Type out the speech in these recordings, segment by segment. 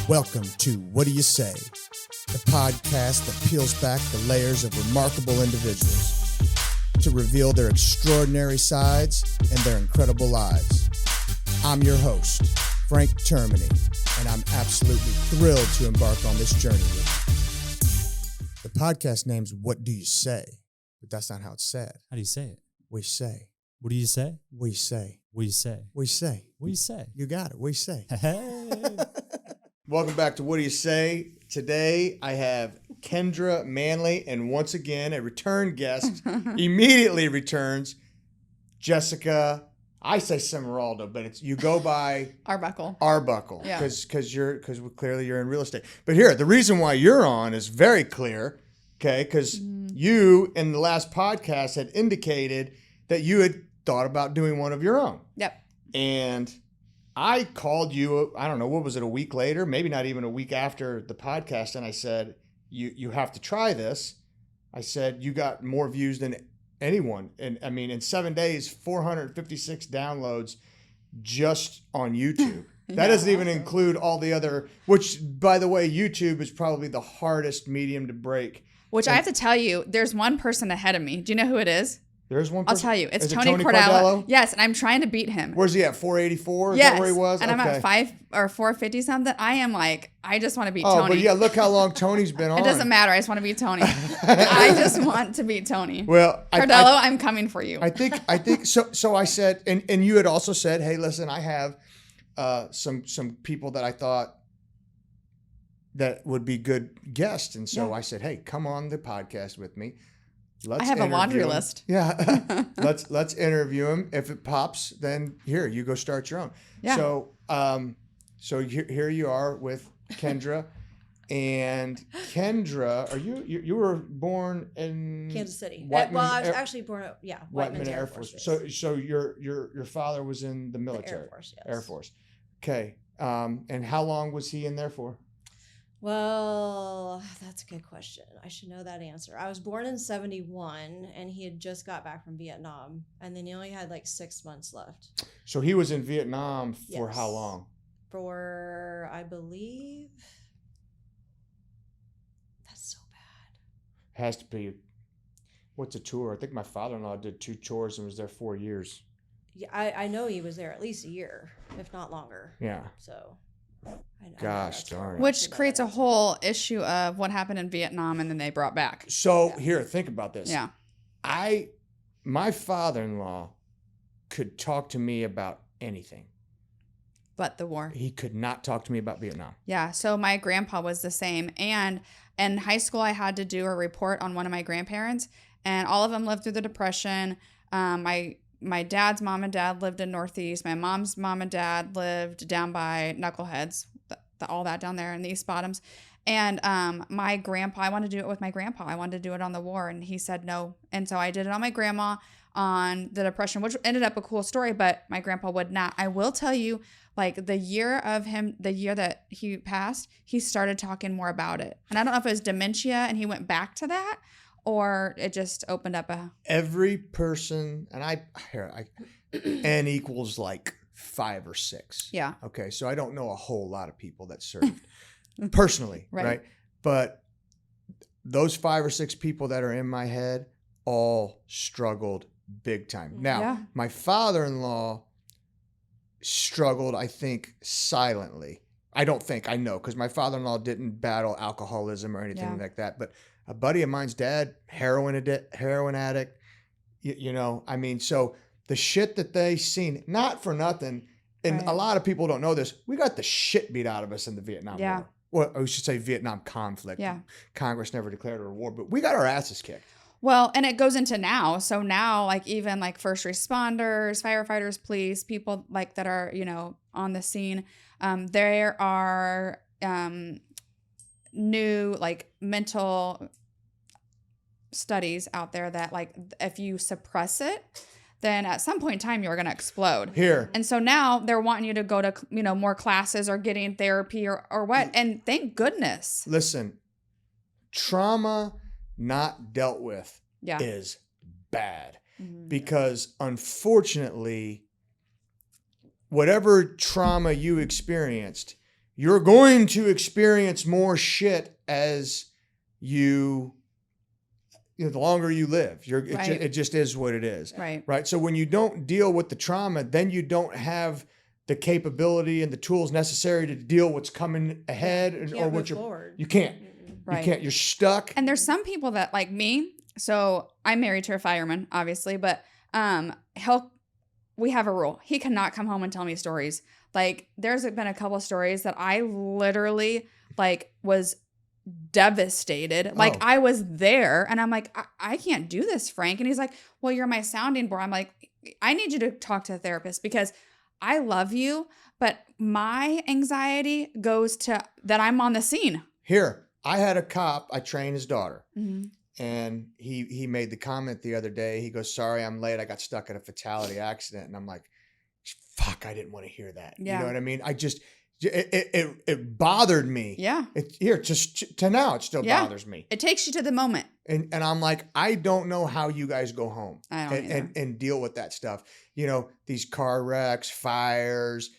Welcome to What Do You Say, the podcast that peels back the layers of remarkable individuals to reveal their extraordinary sides and their incredible lives. I'm your host, Frank Termini, and I'm absolutely thrilled to embark on this journey with you. The podcast name's What Do You Say, but that's not how it's said. How do you say it? We say. What do you say? We say. What do you say? We say. What do you say? You got it. We say. Hey. Welcome back to What Do You Say? Today I have Kendra, Manley, and once again a return guest immediately returns, Jessica. I say Semeraldo, but it's you go by Arbuckle. Yeah. Because clearly you're in real estate. But here, the reason why you're on is very clear. Okay, because you in the last podcast had indicated that you had thought about doing one of your own. Yep. And I called you, I don't know, what was it, a week later? Maybe not even a week after the podcast. And I said, you have to try this. I said, you got more views than anyone. And I mean, in 7 days, 456 downloads just on YouTube. That doesn't even include all the other, which, by the way, YouTube is probably the hardest medium to break. Which I have to tell you, there's one person ahead of me. Do you know who it is? There's one person? I'll tell you. It's Is it Tony Cordello. Yes, and I'm trying to beat him. Where's he at? 484? Is yes. that where he was? And I'm at 450 something. I am like, I just want to beat Tony. Tony. But yeah, look how long Tony's been on. It doesn't matter. I just want to beat Tony. I just want to beat Tony. Well, Cordello, I'm coming for you. I think so. So I said, and you had also said, hey, listen, I have some people that I thought that would be good guests, and so I said, hey, come on the podcast with me. I have a laundry list. Yeah, let's interview him. If it pops, then here you go start your own. Yeah. So here you are with Kendra, and Kendra, are you were born in Kansas City? Whiteman, well, I was actually born at Whiteman Air Force. So your father was in the military. Air Force, yes. Air Force. Okay. And how long was he in there for? Well, that's a good question. I should know that answer. I was born in 1971, and he had just got back from Vietnam, and then he only had like 6 months left. So he was in Vietnam for Yes. how long? For, I believe, that's so bad. Has to be. What's a tour? I think my father-in-law did 2 tours and was there 4 years. Yeah, I know he was there at least a year, if not longer. Yeah. So. Gosh darn it. Which creates a whole issue of what happened in Vietnam and then they brought back. So here, think about this. Yeah. My father-in-law could talk to me about anything. But the war. He could not talk to me about Vietnam. Yeah. So my grandpa was the same. And in high school, I had to do a report on one of my grandparents, and all of them lived through the Depression. My dad's mom and dad lived in Northeast. My mom's mom and dad lived down by Knuckleheads, all that down there in the East Bottoms. And my grandpa, I wanted to do it with my grandpa. I wanted to do it on the war, and he said no. And so I did it on my grandma on the Depression, which ended up a cool story, but my grandpa would not. I will tell you, like the year that he passed, he started talking more about it. And I don't know if it was dementia and he went back to that, or it just opened up every person, and N equals like 5 or 6. Yeah. Okay, so I don't know a whole lot of people that served personally, right? But those 5 or 6 people that are in my head all struggled big time. Now, my father-in-law struggled, I think, silently. I know, because my father-in-law didn't battle alcoholism or anything like that, but a buddy of mine's dad, heroin addict, you know, I mean, so the shit that they seen, not for nothing, and a lot of people don't know this, we got the shit beat out of us in the Vietnam War. Well, I should say Vietnam conflict. Yeah. Congress never declared it a war, but we got our asses kicked. Well, and it goes into now. So now, like even like first responders, firefighters, police, people like that are, you know, on the scene, there are new like mental studies out there that like if you suppress it, then at some point in time you're going to explode. Here. And so now they're wanting you to go to, you know, more classes or getting therapy or what. And thank goodness. Listen, trauma not dealt with is bad. because unfortunately, whatever trauma you experienced, you're going to experience more shit as the longer you live. It just is what it is. Right. So when you don't deal with the trauma, then you don't have the capability and the tools necessary to deal what's coming ahead you can't. You can't. You're stuck. And there's some people that like me. So I'm married to a fireman, obviously, but we have a rule. He cannot come home and tell me stories. Like there's been a couple of stories that I literally like was devastated. Like I was there and I'm like, I can't do this, Frank. And he's like, well, you're my sounding board. I'm like, I need you to talk to a therapist because I love you, but my anxiety goes to that I'm on the scene. Here, I had a cop, I trained his daughter. And he made the comment the other day. He goes, sorry, I'm late. I got stuck in a fatality accident. And I'm like, fuck, I didn't want to hear that. Yeah. You know what I mean? It bothered me. Yeah. Just to now, it still bothers me. It takes you to the moment. And I'm like, I don't know how you guys go home and deal with that stuff. These car wrecks, fires,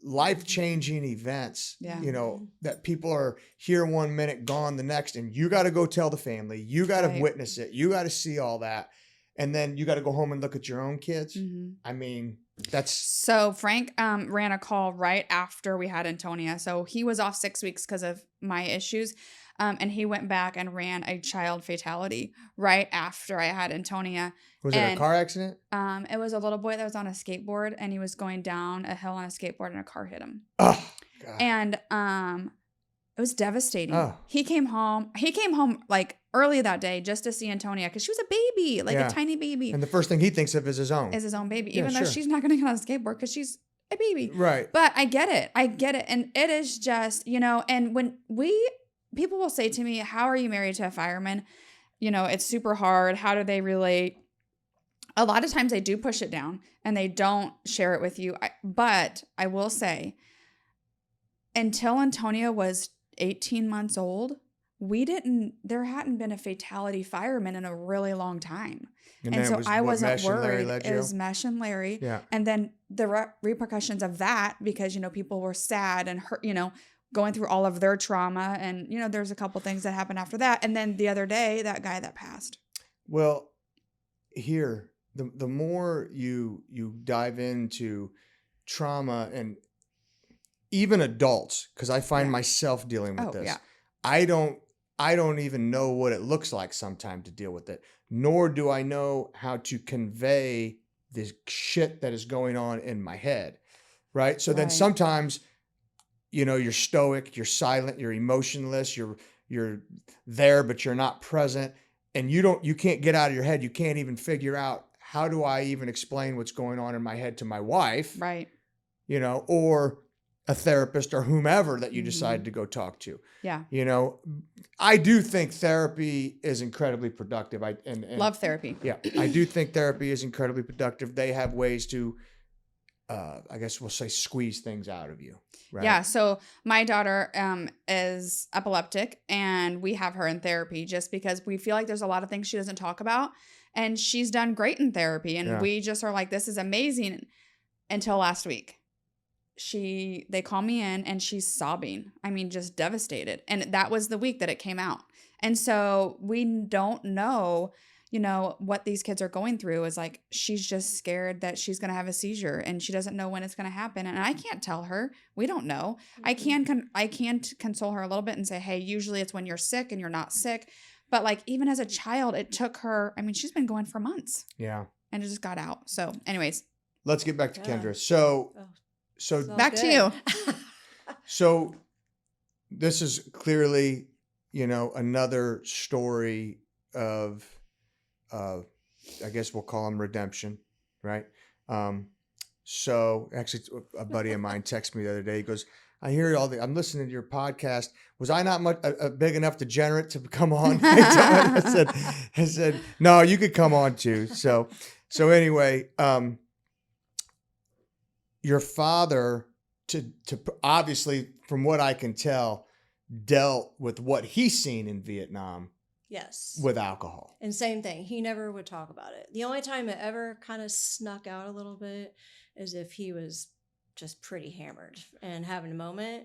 life-changing events, that people are here one minute, gone the next, and you got to go tell the family, you got to witness it, you got to see all that, and then you got to go home and look at your own kids. I mean, that's... So Frank ran a call right after we had Antonia. So he was off 6 weeks because of my issues. And he went back and ran a child fatality right after I had Antonia. Was it a car accident? It was a little boy that was on a skateboard and he was going down a hill on a skateboard and a car hit him. Oh, God. And it was devastating. Oh. He came home like early that day just to see Antonia because she was a baby, like a tiny baby. And the first thing he thinks of is his own baby, even though she's not going to get on a skateboard because she's a baby. Right. But I get it. And it is just, and when people will say to me, how are you married to a fireman? It's super hard. How do they relate? A lot of times they do push it down and they don't share it with you. But I will say, until Antonia was 18 months old, there hadn't been a fatality fireman in a really long time. And so I wasn't worried. It was Mesh and Larry. Yeah. And then the repercussions of that, because, people were sad and hurt, going through all of their trauma. And, there's a couple things that happened after that. And then the other day, that guy that passed. Well, here, the more you dive into trauma and even adults, because I find myself dealing with this. Yeah. I don't even know what it looks like sometimes to deal with it, nor do I know how to convey the shit that is going on in my head. Right. So then sometimes, you're stoic, you're silent, you're emotionless, you're there, but you're not present. And you can't get out of your head. You can't even figure out, how do I even explain what's going on in my head to my wife? Right. Or a therapist or whomever that you decide to go talk to. Yeah. I do think therapy is incredibly productive. I love therapy. Yeah. I do think therapy is incredibly productive. They have ways to, I guess we'll say, squeeze things out of you. Right? Yeah. So my daughter is epileptic and we have her in therapy just because we feel like there's a lot of things she doesn't talk about. And she's done great in therapy. And we just are like, this is amazing. Until last week. They call me in and she's sobbing. I mean, just devastated. And that was the week that it came out. And so we don't know, what these kids are going through is like, she's just scared that she's going to have a seizure and she doesn't know when it's going to happen. And I can't tell her. We don't know. I can console her a little bit and say, hey, usually it's when you're sick and you're not sick. But like, even as a child, it took her, she's been going for months. Yeah. And it just got out. So anyways. Let's get back to Kendra. So back to you. So this is clearly, another story of, I guess we'll call them redemption, right? So actually a buddy of mine texted me the other day. He goes, I'm listening to your podcast. Was I not much a big enough degenerate to come on? I said, no, you could come on too. So anyway, your father, to obviously, from what I can tell, dealt with what he's seen in Vietnam Yes. with alcohol. And same thing. He never would talk about it. The only time it ever kind of snuck out a little bit is if he was just pretty hammered and having a moment.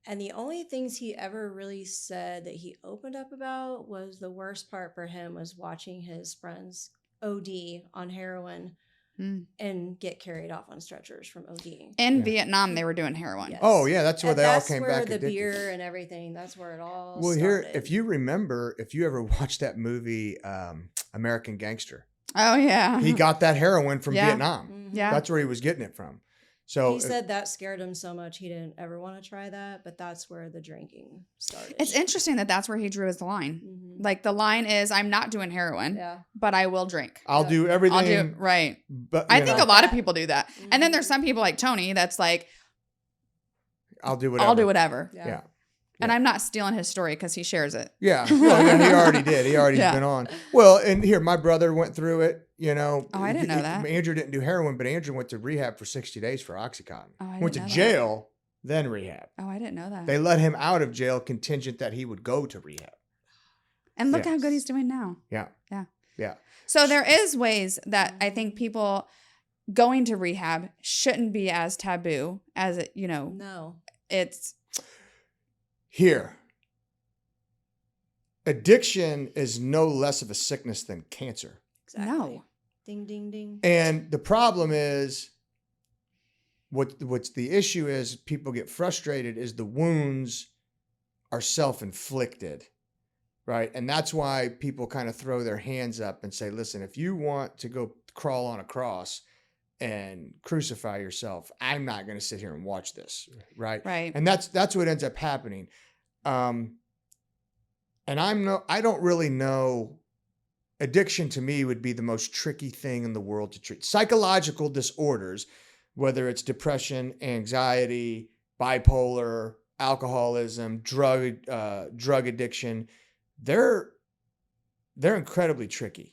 And the only things he ever really said that he opened up about was the worst part for him was watching his friends OD on heroin and get carried off on stretchers from OD. In Vietnam, they were doing heroin. Yes. Oh yeah, that's where And they all that's came where back the addicted. beer and everything. That's where it all Well, started. here, if you remember, if you ever watched that movie, American Gangster, Oh yeah. he got that heroin from Yeah. Vietnam. Mhm. Yeah. That's where he was getting it from. So He said that scared him so much he didn't ever want to try that, but that's where the drinking started. It's interesting that that's where he drew his line. Mhm. Like the line is, I'm not doing heroin, Yeah. but I will drink. I'll do everything. I'll do right. But I you think know, a lot of people do that. And then Mhm. there's some people like Tony that's like, I'll do whatever. I'll do whatever. Yeah. And I'm not stealing his story because he shares it. Yeah. Well, yeah, he already did. He already Yeah. been on. Well, and here, my brother went through it. You know. Oh, I didn't know that. Andrew didn't do heroin, but Andrew went to rehab for 60 days for Oxycontin. Oh, I Went to didn't know that. jail, then rehab. Oh, I didn't know that. They let him out of jail contingent that he would go to rehab. And look Yeah. how good he's doing now. Yeah. Yeah. Yeah. So there is ways that I think people going to rehab shouldn't be as taboo as it, No. it's Here, addiction is no less of a sickness than cancer. Exactly. No. Ding, ding, ding. And the problem is, what's the issue is people get frustrated is the wounds are self-inflicted, right? And that's why people kind of throw their hands up and say, listen, if you want to go crawl on a cross and crucify yourself, I'm not going to sit here and watch this, right? right. And that's what ends up happening. And I don't really know. Addiction to me would be the most tricky thing in the world to treat. Psychological disorders, whether it's depression, anxiety, bipolar, alcoholism, drug addiction, they're incredibly tricky.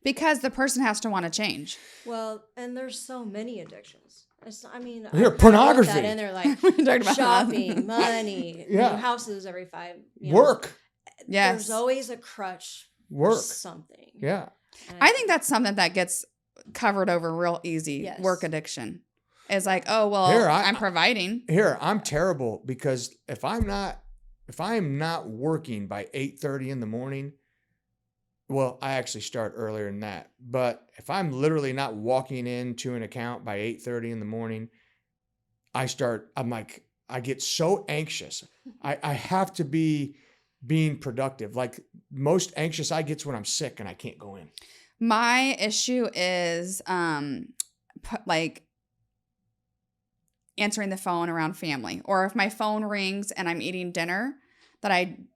Because the person has to want to change. Well, and there's so many addictions. I mean, Here, I wrote pornography. that in there, like We talked about shopping, money, Yeah. new houses every 5. Work. Yes. There's always a crutch. For Work. something. Yeah. And I think that's something that gets covered over real easy. Yes. Work addiction. It's like, oh, well, Here, I'm providing. Here, I'm terrible because if I am not working by 8:30 in the morning, well, I actually start earlier than that. But if I'm literally not walking into an account by 8:30 in the morning, I get so anxious. I have to be being productive. Like most anxious I get's when I'm sick and I can't go in. My issue is like answering the phone around family, or if my phone rings and I'm eating dinner,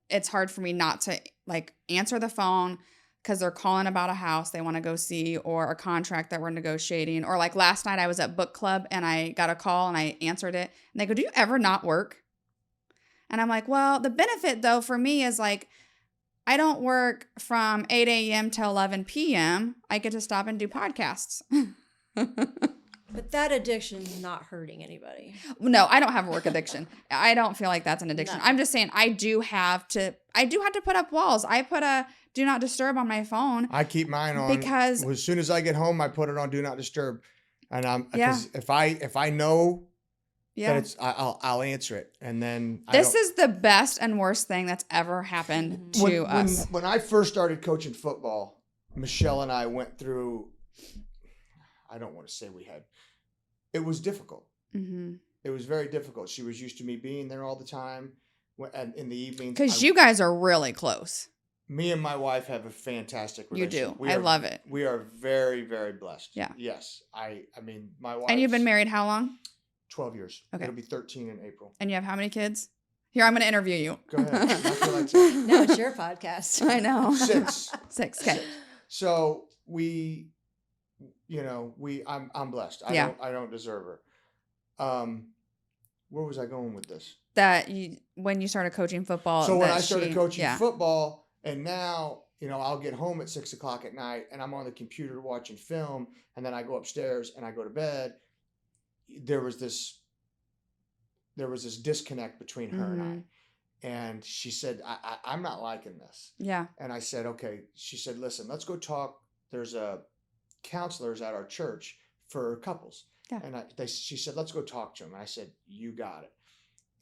it's hard for me not to like answer the phone because they're calling about a house they want to go see or a contract that we're negotiating. Or like last night I was at book club and I got a call and I answered it and they go, do you ever not work? And I'm like, well, the benefit though for me is like, I don't work from 8 a.m. to 11 p.m. I get to stop and do podcasts. But that addiction not hurting anybody. No, I don't have a work addiction. I don't feel like that's an addiction. No. I'm just saying I do have to put up walls. I put a do not disturb on my phone. I keep mine on Because- as soon as I get home, I put it on do not disturb. And Yeah. because if I know Yeah. that I'll answer it. And then This is the best and worst thing that's ever happened to us. When I first started coaching football, Michelle and I went through, I don't want to say it was difficult. Mm-hmm. It was very difficult. She was used to me being there all the time and in the evenings. Because you guys are really close. Me and my wife have a fantastic You relationship. do. I love it. We are very, very blessed. Yeah. Yes. I mean, my wife. And you've been married how long? 12 years. Okay. It'll be 13 in April. And you have how many kids? Here, I'm going to interview you. Go ahead. Knock your lights out. No, it's your podcast. I know. 6. 6. Okay. So I'm blessed. Yeah. I don't deserve her. Where was I going with this? That when you started coaching football. So when that I started coaching yeah. football, and now, I'll get home at 6:00 at night and I'm on the computer watching film, and then I go upstairs and I go to bed. There was this disconnect between her and I. And she said, I'm not liking this. Yeah. And I said, okay. She said, listen, let's go talk. There's counselors at our church for couples. Yeah. And she said, let's go talk to him. And I said, you got it.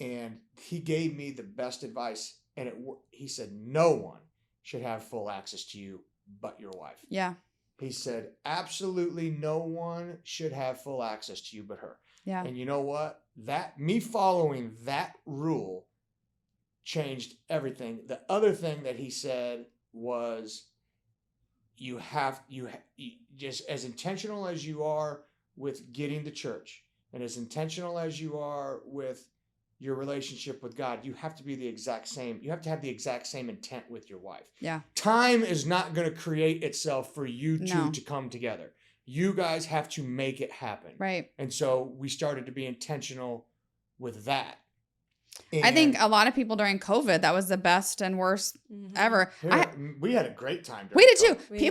And he gave me the best advice. And he said, no one should have full access to you but your wife. Yeah. He said, absolutely no one should have full access to you but her. Yeah. And you know what? Me following that rule changed everything. The other thing that he said was, you just as intentional as you are with getting to church and as intentional as you are with your relationship with God, you have to be the exact same. You have to have the exact same intent with your wife. Yeah. Time is not going to create itself for you two No. to come together. You guys have to make it happen. Right. And so we started to be intentional with that. I think a lot of people during COVID, that was the best and worst ever. We had a great time. We did too. We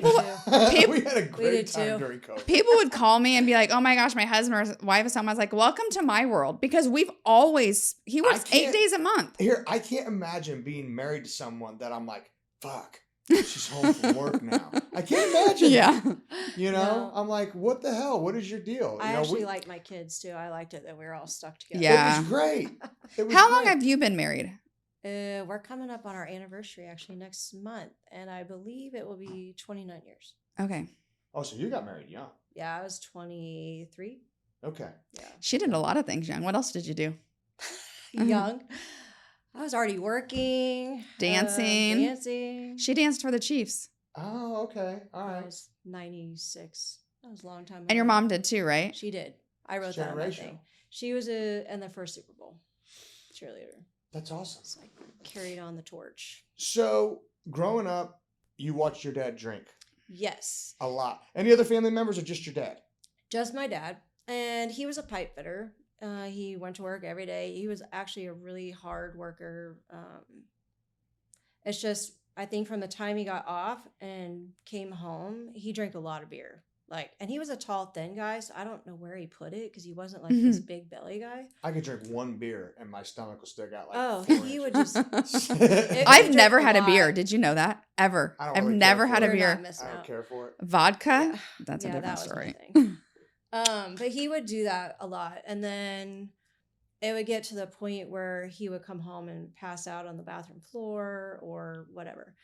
had a great time during COVID. People would call me and be like, "Oh my gosh, my husband or wife is home." I was like, "Welcome to my world," because he works 8 days a month. I can't imagine being married to someone that I'm like, fuck, she's home from work now. I can't imagine. Yeah. You know, I'm like, what the hell? What is your deal? I actually liked my kids too. I liked it that we were all stuck together. Yeah. It was great. How long have you been married? We're coming up on our anniversary actually next month, and I believe it will be 29 years. Okay. Oh, so you got married young. Yeah, I was 23. Okay. Yeah. She did a lot of things young. What else did you do? Young. I was already working. Dancing. She danced for the Chiefs. Oh, okay. All right. I was 96. That was a long time ago. And your mom did too, right? She did. I wrote that on my thing. She was in the first Super Bowl cheerleader. That's awesome. So I carried on the torch. So growing up, you watched your dad drink. Yes. A lot. Any other family members or just your dad? Just my dad. And he was a pipe fitter. He went to work every day. He was actually a really hard worker. It's just, I think from the time he got off and came home, he drank a lot of beer. And he was a tall, thin guy, so I don't know where he put it because he wasn't like this big belly guy. I could drink one beer and my stomach will stick out like. Oh, he would just. I've never had a beer. Did you know that? Ever? I've never had a beer. I don't care for it. Vodka? Yeah. That's a different story. But he would do that a lot, and then it would get to the point where he would come home and pass out on the bathroom floor or whatever.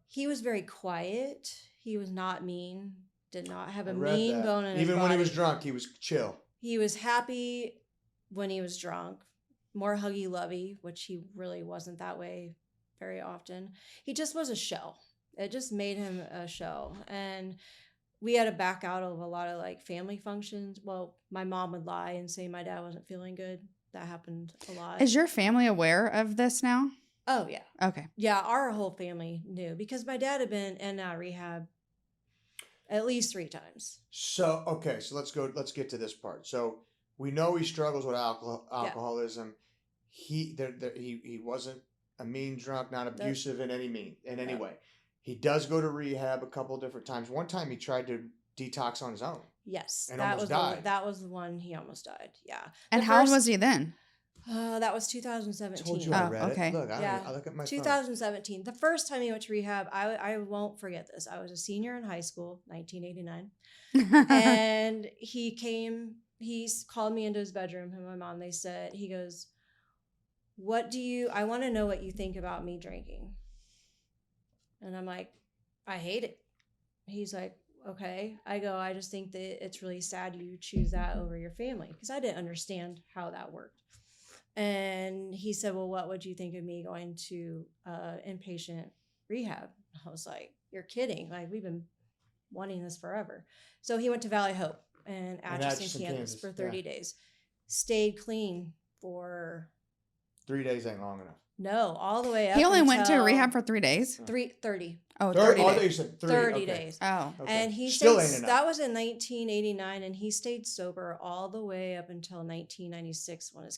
He was very quiet. He was not mean. Did not have a mean bone in his body. Even when he was drunk, he was chill. He was happy when he was drunk. More huggy-lovey, which he really wasn't that way very often. He just was a shell. It just made him a shell. And we had to back out of a lot of family functions. Well, my mom would lie and say my dad wasn't feeling good. That happened a lot. Is your family aware of this now? Oh, yeah. Okay. Yeah, our whole family knew because my dad had been in rehab at least 3 times. So, okay. So let's get to this part. So we know he struggles with alcoholism. Yeah. He wasn't a mean drunk, not abusive in any way. He does go to rehab a couple different times. One time he tried to detox on his own. Yes. And almost died. That was the one he almost died. Yeah. And how old was he then? That was 2017. I told you I read okay. it. Look, I look at my 2017. Phone. The first time he went to rehab, I won't forget this. I was a senior in high school, 1989. And he called me into his bedroom, and my mom, he goes, I want to know what you think about me drinking. And I'm like, I hate it. He's like, okay. I go, I just think that it's really sad you choose that over your family because I didn't understand how that worked. And he said, well, what would you think of me going to inpatient rehab? I was like, you're kidding. We've been wanting this forever. So he went to Valley Hope in Atchison, Kansas for 30 days. Stayed clean for... 3 days ain't long enough. No, all the way up. He only went to rehab for 3 days? 30. Oh, 30 days. You said 30 days. Oh. Okay. And he still stayed, ain't enough. That was in 1989, and he stayed sober all the way up until 1996 when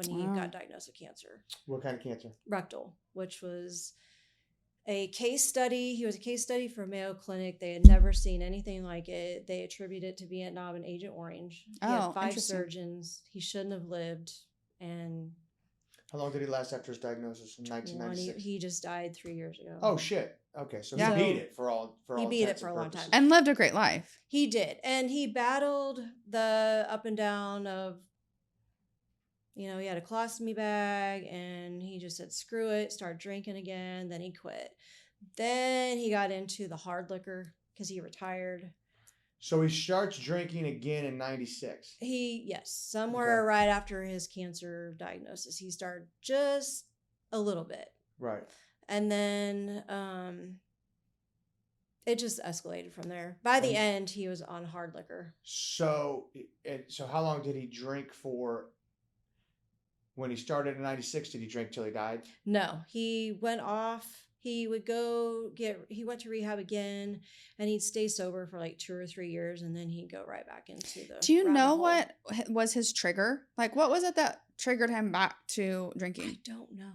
he got diagnosed with cancer. What kind of cancer? Rectal, which was a case study. He was a case study for Mayo Clinic. They had never seen anything like it. They attributed it to Vietnam and Agent Orange. He had 5 surgeons. He shouldn't have lived. And How long did he last after his diagnosis? In 1996. He just died 3 years ago. Oh shit. Okay, so Yeah. he beat it for all. He beat it intents for and a long purposes. time. And lived a great life. He did. And he battled the up and down of, he had a colostomy bag and he just said, screw it, started drinking again. Then he quit. Then he got into the hard liquor because he retired. So he starts drinking again in 96. Somewhere right after his cancer diagnosis, he started just a little bit. Right. And then it just escalated from there. By the end, he was on hard liquor. So how long did he drink for? When he started in 96, did he drink till he died? No, he went off. He would he went to rehab again, and he'd stay sober for like 2 or 3 years, and then he'd go right back into the. Do you know hole. what was his trigger? Like, what was it that triggered him back to drinking? I don't know.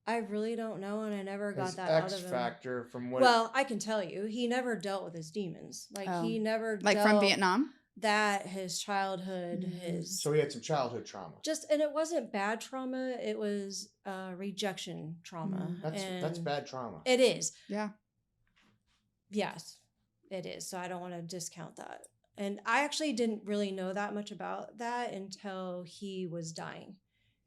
I really don't know, and I never got His that out X of him. factor from what? Well, I can tell you, he never dealt with his demons. Like he never like dealt from Vietnam. That his childhood, his So he had some childhood trauma. and it wasn't bad trauma. It was rejection trauma. That's bad trauma. It is. Yeah. Yes, it is. So I don't want to discount that. And I actually didn't really know that much about that until he was dying.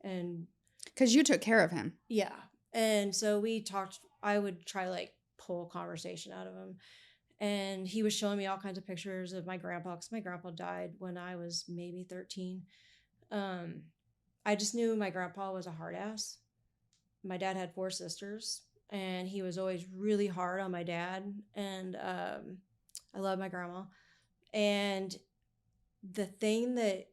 And because you took care of him. Yeah. And so we talked, I would try like pull conversation out of him. And he was showing me all kinds of pictures of my grandpa, because my grandpa died when I was maybe 13. I just knew my grandpa was a hard ass. My dad had 4 sisters, and he was always really hard on my dad. And I love my grandma. And the thing that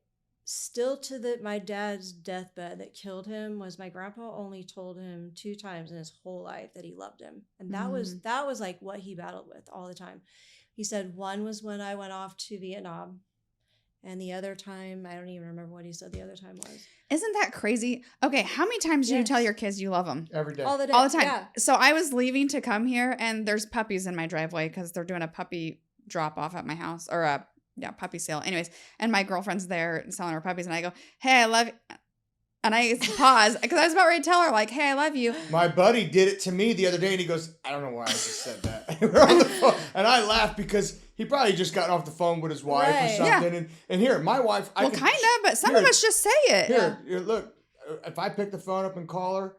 still to my dad's deathbed that killed him was my grandpa only told him 2 times in his whole life that he loved him. And that was like what he battled with all the time. He said one was when I went off to Vietnam, and the other time, I don't even remember what he said the other time was. Isn't that crazy? Okay, how many times do you tell your kids you love them? Every day. All the time. Yeah. So I was leaving to come here, and there's puppies in my driveway because they're doing a puppy drop off at my house, or a puppy sale. Anyways, and my girlfriend's there selling her puppies, and I go, "Hey, I love you." And I pause because I was about ready to tell her, like, "Hey, I love you." My buddy did it to me the other day, and he goes, "I don't know why I just said that." We're on the phone, and I laughed because he probably just got off the phone with his wife or something. Yeah. And here, my wife, kind of, but some of us just say it. Here, look, if I pick the phone up and call her,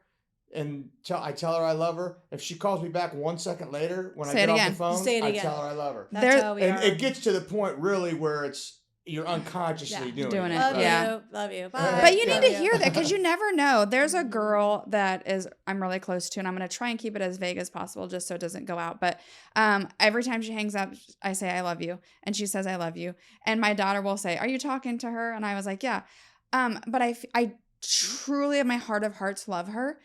and I tell her I love her. If she calls me back 1 second later when I get off the phone, I tell her I love her. That's how we are. It gets to the point really where you're unconsciously doing it. Love you. Bye. But you need to hear that because you never know. There's a girl that I'm really close to, and I'm going to try and keep it as vague as possible just so it doesn't go out. But every time she hangs up, I say, "I love you." And she says, "I love you." And my daughter will say, "Are you talking to her?" And I was like, "Yeah." But I truly, in my heart of hearts, love her.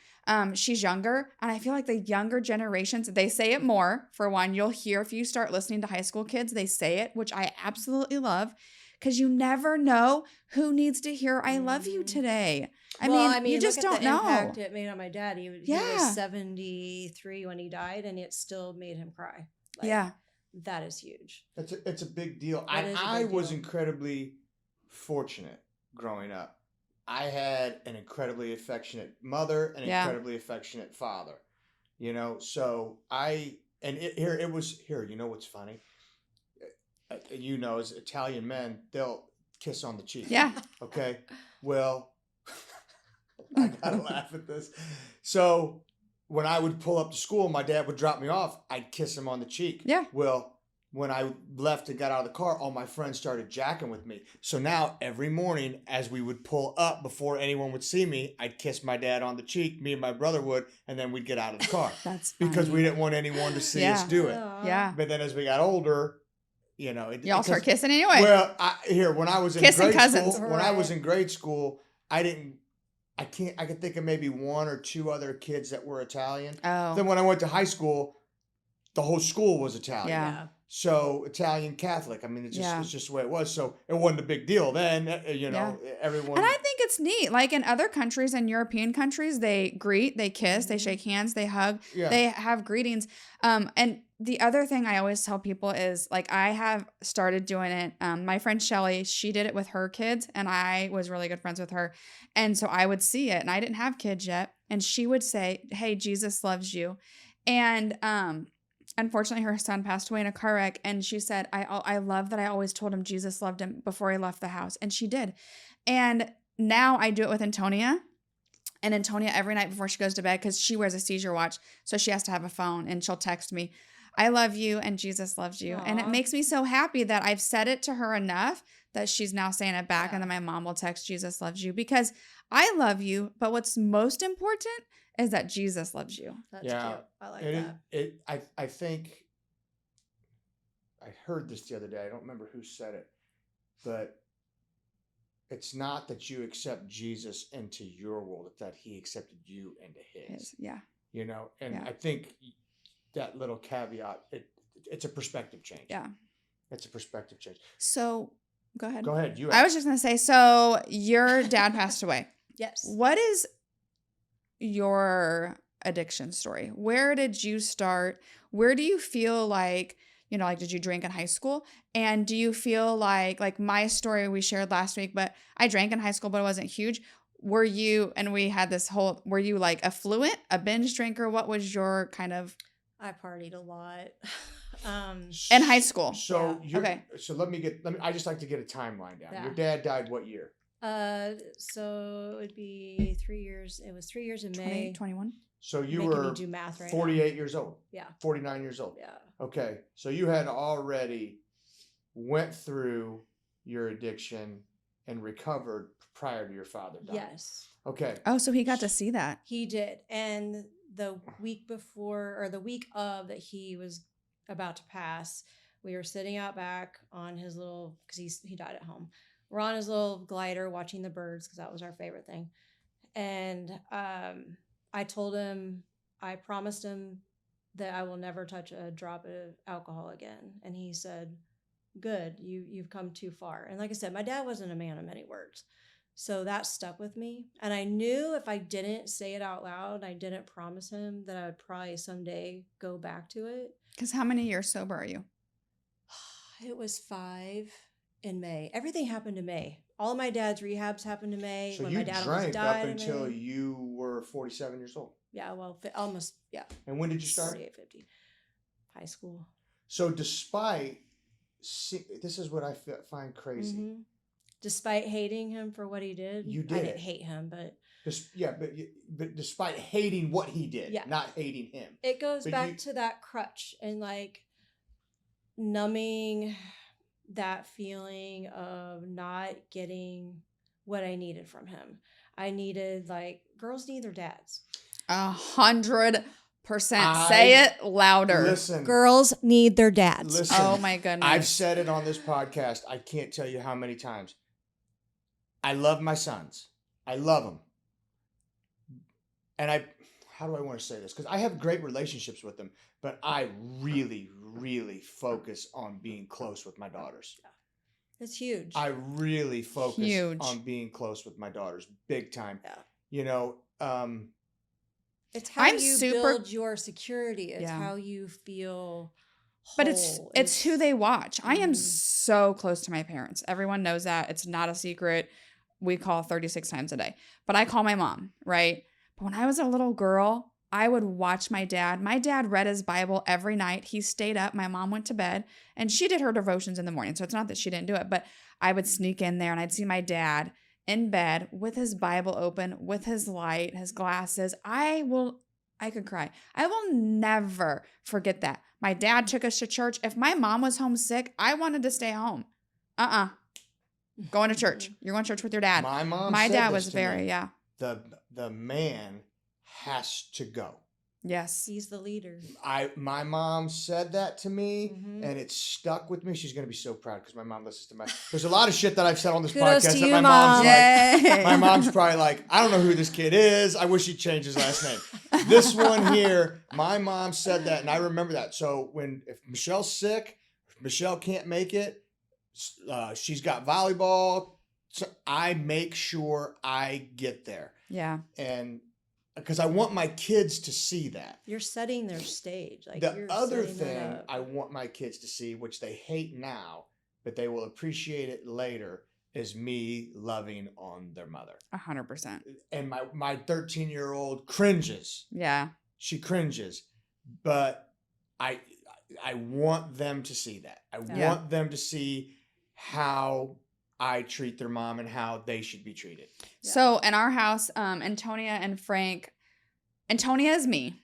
She's younger, and I feel like the younger generations, they say it more. For one, you'll hear if you start listening to high school kids, they say it, which I absolutely love, because you never know who needs to hear "I love you" today. I mean, you just don't know. Impact it made on my dad. He was 73 when he died, and it still made him cry. That is huge. It's a big deal. I was incredibly fortunate growing up. I had an incredibly affectionate mother, an incredibly affectionate father, so it was, you know what's funny? As Italian men, they'll kiss on the cheek. Yeah. Okay. Well, I gotta laugh at this. So when I would pull up to school, my dad would drop me off. I'd kiss him on the cheek. Yeah. Well, when I left and got out of the car, all my friends started jacking with me. So now every morning as we would pull up before anyone would see me, I'd kiss my dad on the cheek, me and my brother would, and then we'd get out of the car. That's funny. Because we didn't want anyone to see us do it. Yeah. But then as we got older, y'all start kissing anyway. Well, when I was in kissing grade cousins. school, when I was in grade school, I could think of maybe 1 or 2 other kids that were Italian. Oh. Then when I went to high school, the whole school was Italian. Yeah. So Italian Catholic. I mean, it's just the way it was. So it wasn't a big deal then. Everyone. And I think it's neat. Like in other countries, in European countries, they greet, they kiss, they shake hands, they hug, they have greetings. And the other thing I always tell people is like I have started doing it. My friend Shelly, she did it with her kids, and I was really good friends with her. And so I would see it, and I didn't have kids yet, and she would say, "Hey, Jesus loves you," and unfortunately, her son passed away in a car wreck, and she said, I love that I always told him Jesus loved him before he left the house, and she did. And now I do it with Antonia, and Antonia every night before she goes to bed, because she wears a seizure watch, so she has to have a phone, and she'll text me, "I love you, and Jesus loves you." Aww. And it makes me so happy that I've said it to her enough that she's now saying it back, and then my mom will text, "Jesus loves you," because I love you, but what's most important is that Jesus loves you. That's cute. I like that. I think I heard this the other day. I don't remember who said it, but it's not that you accept Jesus into your world, it's that he accepted you into his. Yeah. And I think that little caveat, it's a perspective change. Yeah. It's a perspective change. So go ahead. Go ahead. I was just going to say, so your dad passed away. Yes. What is your addiction story? Where did you start? Where do you feel like, like did you drink in high school? And do you feel like my story we shared last week, but I drank in high school, but it wasn't huge. Were you, and we had this whole, were you like affluent, a binge drinker? What was your kind of? I partied a lot. In high school. So okay. So I just like to get a timeline down. Yeah. Your dad died what year? So it would be 3 years. It was 3 years in May. 2021. So you Making were me do math right 48 years old. Yeah. 49 years old. Yeah. Okay. So you had already went through your addiction and recovered prior to your father dying. Yes. Okay. Oh, so he got to see that. He did. And the week before, or the week of that he was about to pass, we were sitting out back on his little, because he died at home. We're on his little glider watching the birds, because that was our favorite thing. And I told him, I promised him that I will never touch a drop of alcohol again. And he said, "Good, you've come too far." And like I said, my dad wasn't a man of many words. So that stuck with me. And I knew if I didn't say it out loud, I didn't promise him, that I would probably someday go back to it. Because how many years sober are you? It was 5 in May. Everything happened in May. All of my dad's rehabs happened in May. So when you my dad drank died up until you were 47 years old. Yeah, well, almost, yeah. And when did you start? 48, 50. High school. So despite, this is what I find crazy. Mm-hmm. Despite hating him for what he did. You did. I didn't hate him, but. But despite hating what he did, not hating him. It goes back to that crutch and like numbing that feeling of not getting what I needed from him. I needed, like, girls need their dads. 100%. Say it louder. Listen. Girls need their dads. Listen. Oh my goodness. I've said it on this podcast. I can't tell you how many times. I love my sons. I love them. And how do I want to say this? Because I have great relationships with them, but I really, really focus on being close with my daughters. It's huge. I really focus on being close with my daughters, big time. Yeah. It's how build your security. It's Yeah. how you feel whole. But it's who they watch. I am so close to my parents. Everyone knows that. It's not a secret. We call 36 times a day. But I call my mom, right? But when I was a little girl, I would watch my dad. My dad read his Bible every night. He stayed up. My mom went to bed. And she did her devotions in the morning. So it's not that she didn't do it. But I would sneak in there and I'd see my dad in bed with his Bible open, with his light, his glasses. I could cry. I will never forget that. My dad took us to church. If my mom was homesick, I wanted to stay home. Going to church. You're going to church with your dad. My dad was very, The man has to go. Yes. He's the leader. My mom said that to me, and it stuck with me. She's going to be so proud because my mom listens to there's a lot of shit that I've said on this podcast that my mom's like, my mom's probably like, I don't know who this kid is. I wish he'd change his last name. This one here, my mom said that, and I remember that. So if Michelle's sick, Michelle can't make it, she's got volleyball. So I make sure I get there. Yeah. And because I want my kids to see that. You're setting their stage. Like The you're other setting that thing up. I want my kids to see, which they hate now, but they will appreciate it later, is me loving on their mother. 100%. And my 13-year-old cringes. Yeah. She cringes, but I want them to see that. I want them to see how I treat their mom and how they should be treated. Yeah. So in our house, Antonia and Frank, Antonia is me,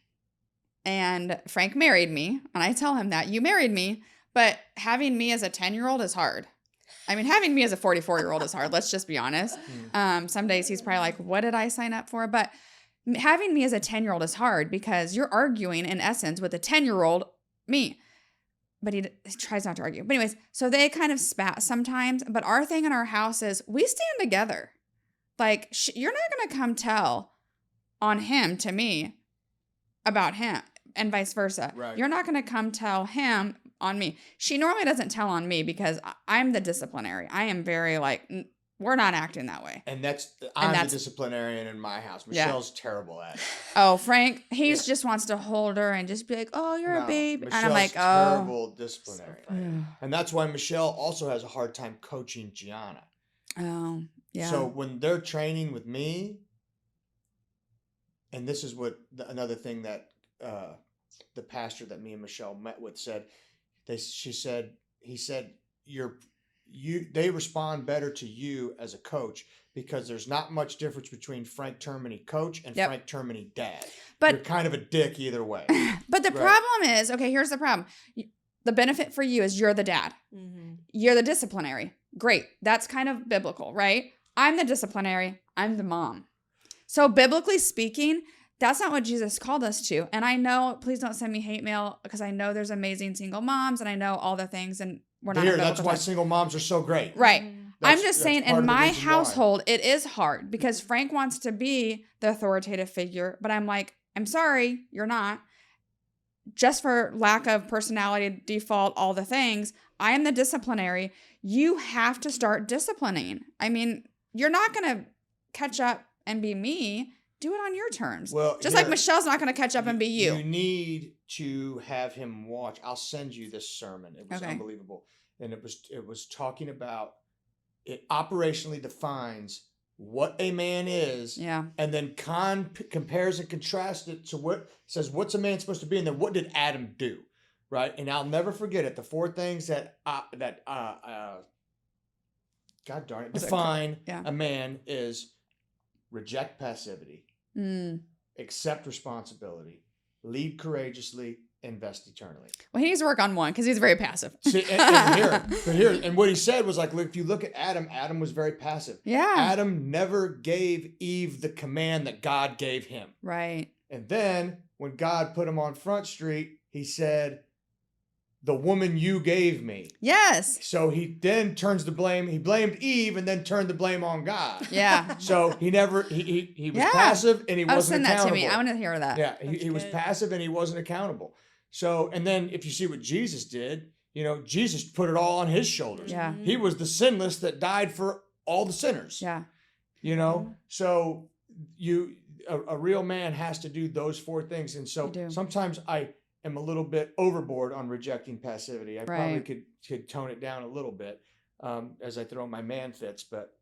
and Frank married me, and I tell him that you married me, but having me as a 10-year-old is hard. I mean, having me as a 44-year-old is hard. Let's just be honest. Some days he's probably like, what did I sign up for? But having me as a 10-year-old is hard because you're arguing in essence with a 10-year-old me. But he tries not to argue. But anyways, so they kind of spat sometimes. But our thing in our house is we stand together. Like, you're not going to come tell on him to me about him and vice versa. Right. You're not going to come tell him on me. She normally doesn't tell on me because I'm the disciplinary. I am very like, we're not acting that way. And I'm the disciplinarian in my house. Michelle's terrible at it. Oh, Frank, he just wants to hold her and just be like, oh, you're a babe. Michelle's and I'm like, terrible disciplinary. So and that's why Michelle also has a hard time coaching Gianna. Oh, yeah. So when they're training with me, and this is what another thing that the pastor that me and Michelle met with said, he said, they respond better to you as a coach because there's not much difference between Frank Termini coach and Frank Termini dad. But you're kind of a dick either way. But the problem is, okay, here's the problem. The benefit for you is you're the dad. Mm-hmm. You're the disciplinary. Great. That's kind of biblical, right? I'm the disciplinary. I'm the mom. So biblically speaking, that's not what Jesus called us to. And I know, please don't send me hate mail because I know there's amazing single moms and I know all the things and we're not. That's why single moms are so great. Right. I'm just saying in my household, it is hard because Frank wants to be the authoritative figure, but I'm like, I'm sorry, you're not. Just for lack of personality, default, all the things, I am the disciplinary. You have to start disciplining. I mean, you're not going to catch up and be me. Do it on your terms. Well, just like Michelle's not going to catch up and be you. You need to have him watch. I'll send you this sermon. It was unbelievable. And it was talking about it operationally defines what a man is. Yeah. And then compares and contrasts it to what says, what's a man supposed to be? And then what did Adam do? Right. And I'll never forget it. The four things that God darn it, define a man is reject passivity, accept responsibility, lead courageously, invest eternally. Well, he needs to work on one because he's very passive. See, and what he said was like, look, if you look at Adam was very passive. Yeah. Adam never gave Eve the command that God gave him. Right. And then when God put him on Front Street, he said, the woman you gave me. Yes. So he then turns the blame. He blamed Eve and then turned the blame on God. Yeah. So he was passive and he wasn't accountable. Send that to me. I want to hear that. Yeah. He was passive and he wasn't accountable. So, and then if you see what Jesus did, Jesus put it all on his shoulders. Yeah. He was the sinless that died for all the sinners. Yeah. So a real man has to do those four things. And so sometimes I am a little bit overboard on rejecting passivity. I probably could tone it down a little bit as I throw my man fits, but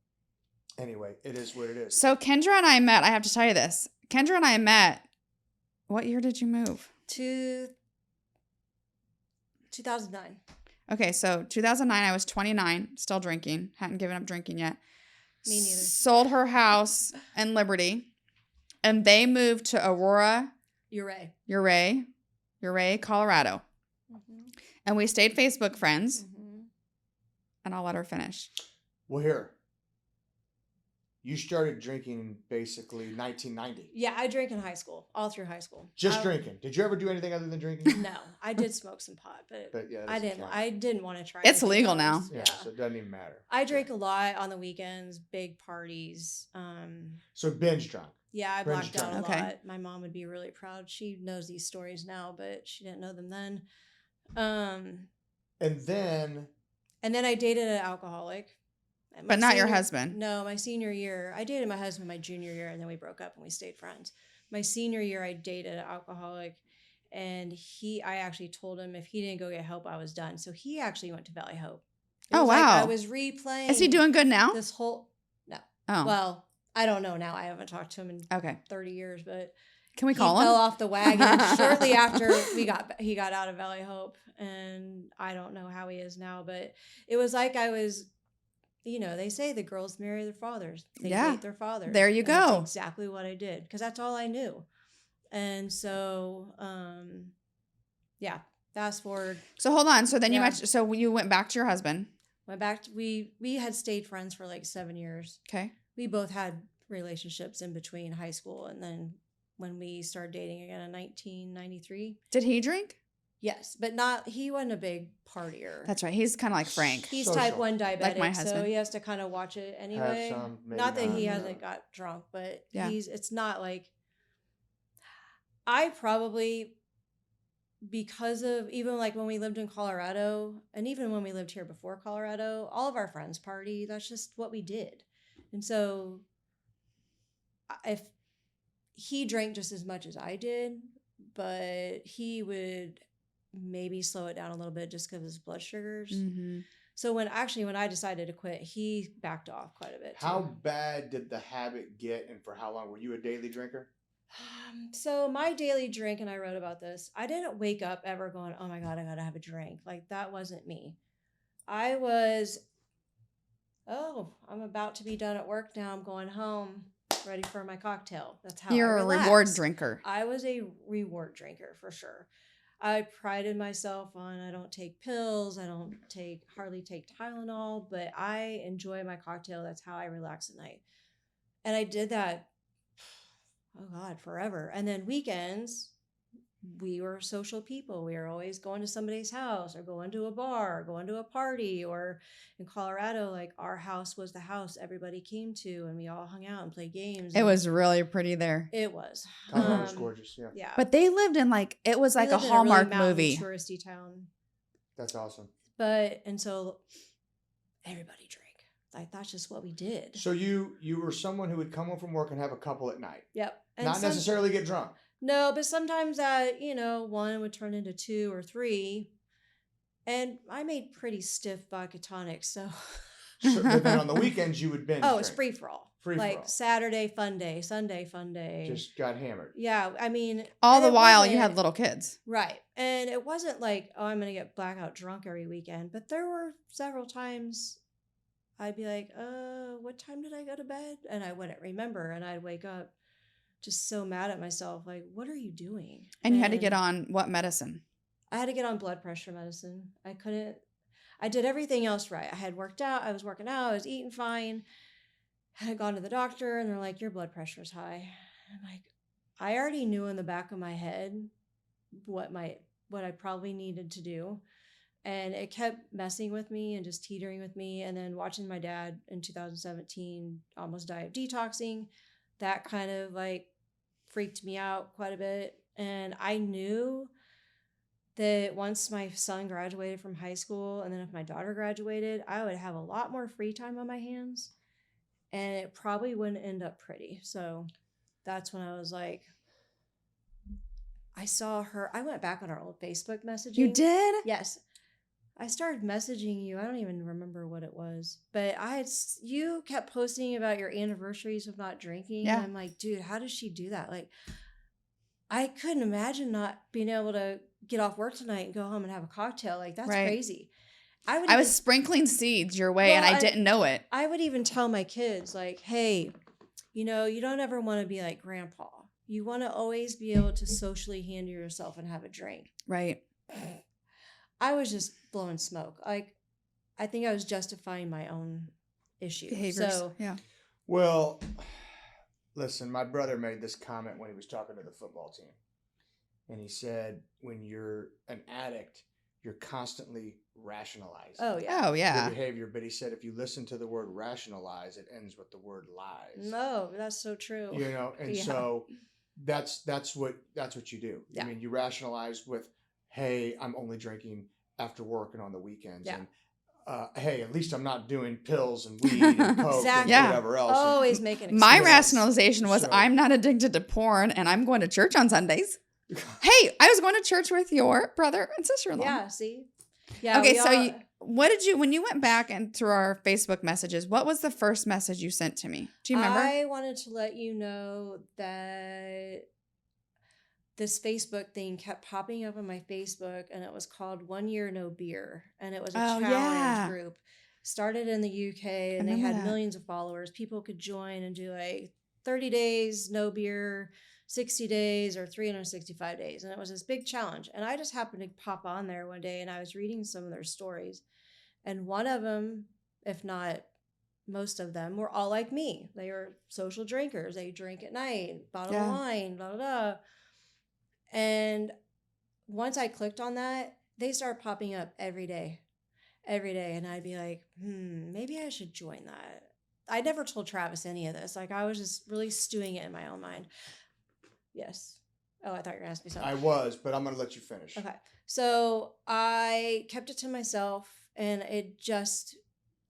anyway, it is what it is. So Kendra and I met, I have to tell you this. Kendra and I met, what year did you move? 2009. Okay, so 2009, I was 29, still drinking, hadn't given up drinking yet. Me neither. Sold her house in Liberty, and they moved to Aurora, Ouray, Colorado. Mm-hmm. And we stayed Facebook friends. Mm-hmm. And I'll let her finish. Well, here. You started drinking basically 1990. Yeah, I drank in high school, all through high school. Just drinking. Did you ever do anything other than drinking? No, I did smoke some pot, but yeah, I didn't want to try. It's legal now. Yeah, so it doesn't even matter. I drank a lot on the weekends, big parties. So binge drunk. Yeah, I blacked out a lot. My mom would be really proud. She knows these stories now, but she didn't know them then. And then I dated an alcoholic. But not your husband. No, my senior year. I dated my husband my junior year, and then we broke up and we stayed friends. My senior year, I dated an alcoholic, and I actually told him if he didn't go get help, I was done. So he actually went to Valley Hope. It was wow. Like I was replaying. Is he doing good now? This whole no. Oh. Well, I don't know now. I haven't talked to him in 30 years, but can we call him? He fell off the wagon shortly after he got out of Valley Hope, and I don't know how he is now, but it was like I was. They say the girls marry their fathers. They date their fathers. There you go. That's exactly what I did because that's all I knew. And so, fast forward. So hold on. So then you went back to your husband. Went back. We had stayed friends for like 7 years. Okay. We both had relationships in between high school and then when we started dating again in 1993. Did he drink? Yes, but he wasn't a big partier. That's right. He's kind of like Frank. He's type 1 diabetic, like my husband. so he has to kind of watch it anyway. Have some, not that he hasn't got drunk, but it's not like I probably, because of even like when we lived in Colorado and even when we lived here before Colorado, all of our friends party. That's just what we did. And so if he drank just as much as I did, but he would maybe slow it down a little bit just because of his blood sugars. Mm-hmm. So when I decided to quit, he backed off quite a bit. How bad did the habit get and for how long? Were you a daily drinker? So my daily drink, and I wrote about this, I didn't wake up ever going, oh my God, I got to have a drink. Like that wasn't me. I was, I'm about to be done at work now. I'm going home, ready for my cocktail. That's how You're a reward drinker. I was a reward drinker for sure. I prided myself on I don't take pills. I don't hardly take Tylenol, but I enjoy my cocktail. That's how I relax at night. And I did that, forever. And then weekends, we were social people. We were always going to somebody's house or going to a bar, or going to a party, or in Colorado, like our house was the house everybody came to and we all hung out and played games. It was really pretty there. It was. Colorado's gorgeous, yeah. Yeah. But they lived in it was like a Hallmark movie. Touristy town. That's awesome. And so everybody drank. Like that's just what we did. So you were someone who would come home from work and have a couple at night. Yep. And not necessarily get drunk. No, but sometimes that, one would turn into 2 or 3. And I made pretty stiff vodka tonics, so. But then on the weekends you would binge. Oh, it's free for all. Free for all. Saturday fun day, Sunday fun day. Just got hammered. Yeah, I mean. All the while you had little kids. Right. And it wasn't like, I'm going to get blackout drunk every weekend. But there were several times I'd be like, what time did I go to bed? And I wouldn't remember. And I'd wake up just so mad at myself. Like, what are you doing? And you had to get on what medicine? I had to get on blood pressure medicine. I did everything else right. I had worked out. I was working out. I was eating fine. I had gone to the doctor and they're like, your blood pressure is high. I'm like, I already knew in the back of my head what I probably needed to do. And it kept messing with me and just teetering with me. And then watching my dad in 2017 almost die of detoxing, that kind of freaked me out quite a bit. And I knew that once my son graduated from high school and then if my daughter graduated, I would have a lot more free time on my hands and it probably wouldn't end up pretty. So that's when I was like, I saw her. I went back on our old Facebook messaging. You did? Yes. I started messaging you. I don't even remember what it was, but you kept posting about your anniversaries of not drinking. Yeah. And I'm like, dude, how does she do that? Like, I couldn't imagine not being able to get off work tonight and go home and have a cocktail. Like, that's crazy. I was sprinkling seeds your way and I didn't know it. I would even tell my kids like, hey, you don't ever want to be like grandpa. You want to always be able to socially handle yourself and have a drink. Right. I was just blowing smoke. Like, I think I was justifying my own issue. Behaviors. So, yeah. Well, listen, my brother made this comment when he was talking to the football team. And he said, when you're an addict, you're constantly rationalizing. Oh, yeah. Your behavior. But he said, if you listen to the word rationalize, it ends with the word lies. No, that's so true. And so that's what you do. Yeah. I mean, you rationalize with, hey, I'm only drinking after work and on the weekends. Yeah. And hey, at least I'm not doing pills and weed and coke Exactly. and whatever else. Always making My excuses. rationalization was I'm not addicted to porn and I'm going to church on Sundays. Hey, I was going to church with your brother and sister-in-law. Yeah, see? Yeah. Okay, so when you went back and through our Facebook messages, what was the first message you sent to me? Do you remember? I wanted to let you know that this Facebook thing kept popping up on my Facebook, and it was called 1 Year No Beer, and it was a challenge group. Started in the UK, and they had millions of followers. People could join and do like 30 days no beer, 60 days, or 365 days, and it was this big challenge. And I just happened to pop on there one day, and I was reading some of their stories, and one of them, if not most of them, were all like me. They were social drinkers. They drink at night, bottle of wine, blah, blah, blah. And once I clicked on that, they started popping up every day. And I'd be like, maybe I should join that. I never told Travis any of this. Like, I was just really stewing it in my own mind. Yes. Oh, I thought you were going to ask me something. I was, but I'm going to let you finish. Okay. So I kept it to myself, and it just,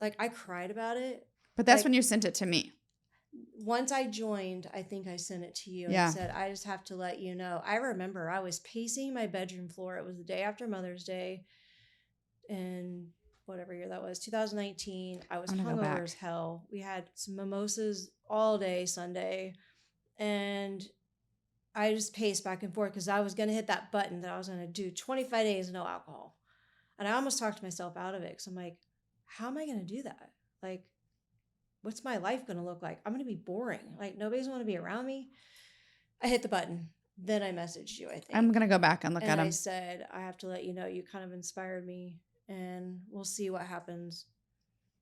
like, I cried about it. But that's when you sent it to me. Once I joined, I think I sent it to you and said, I just have to let you know. I remember I was pacing my bedroom floor. It was the day after Mother's Day in whatever year that was, 2019. I was hungover as hell. We had some mimosas all day Sunday. And I just paced back and forth because I was going to hit that button that I was going to do 25 days no alcohol. And I almost talked myself out of it because I'm like, how am I going to do that? Like, what's my life going to look like? I'm going to be boring. Like, nobody's going to be around me. I hit the button. Then I messaged you, I think. I'm going to go back and look at them. I said, I have to let you know, you kind of inspired me, and we'll see what happens.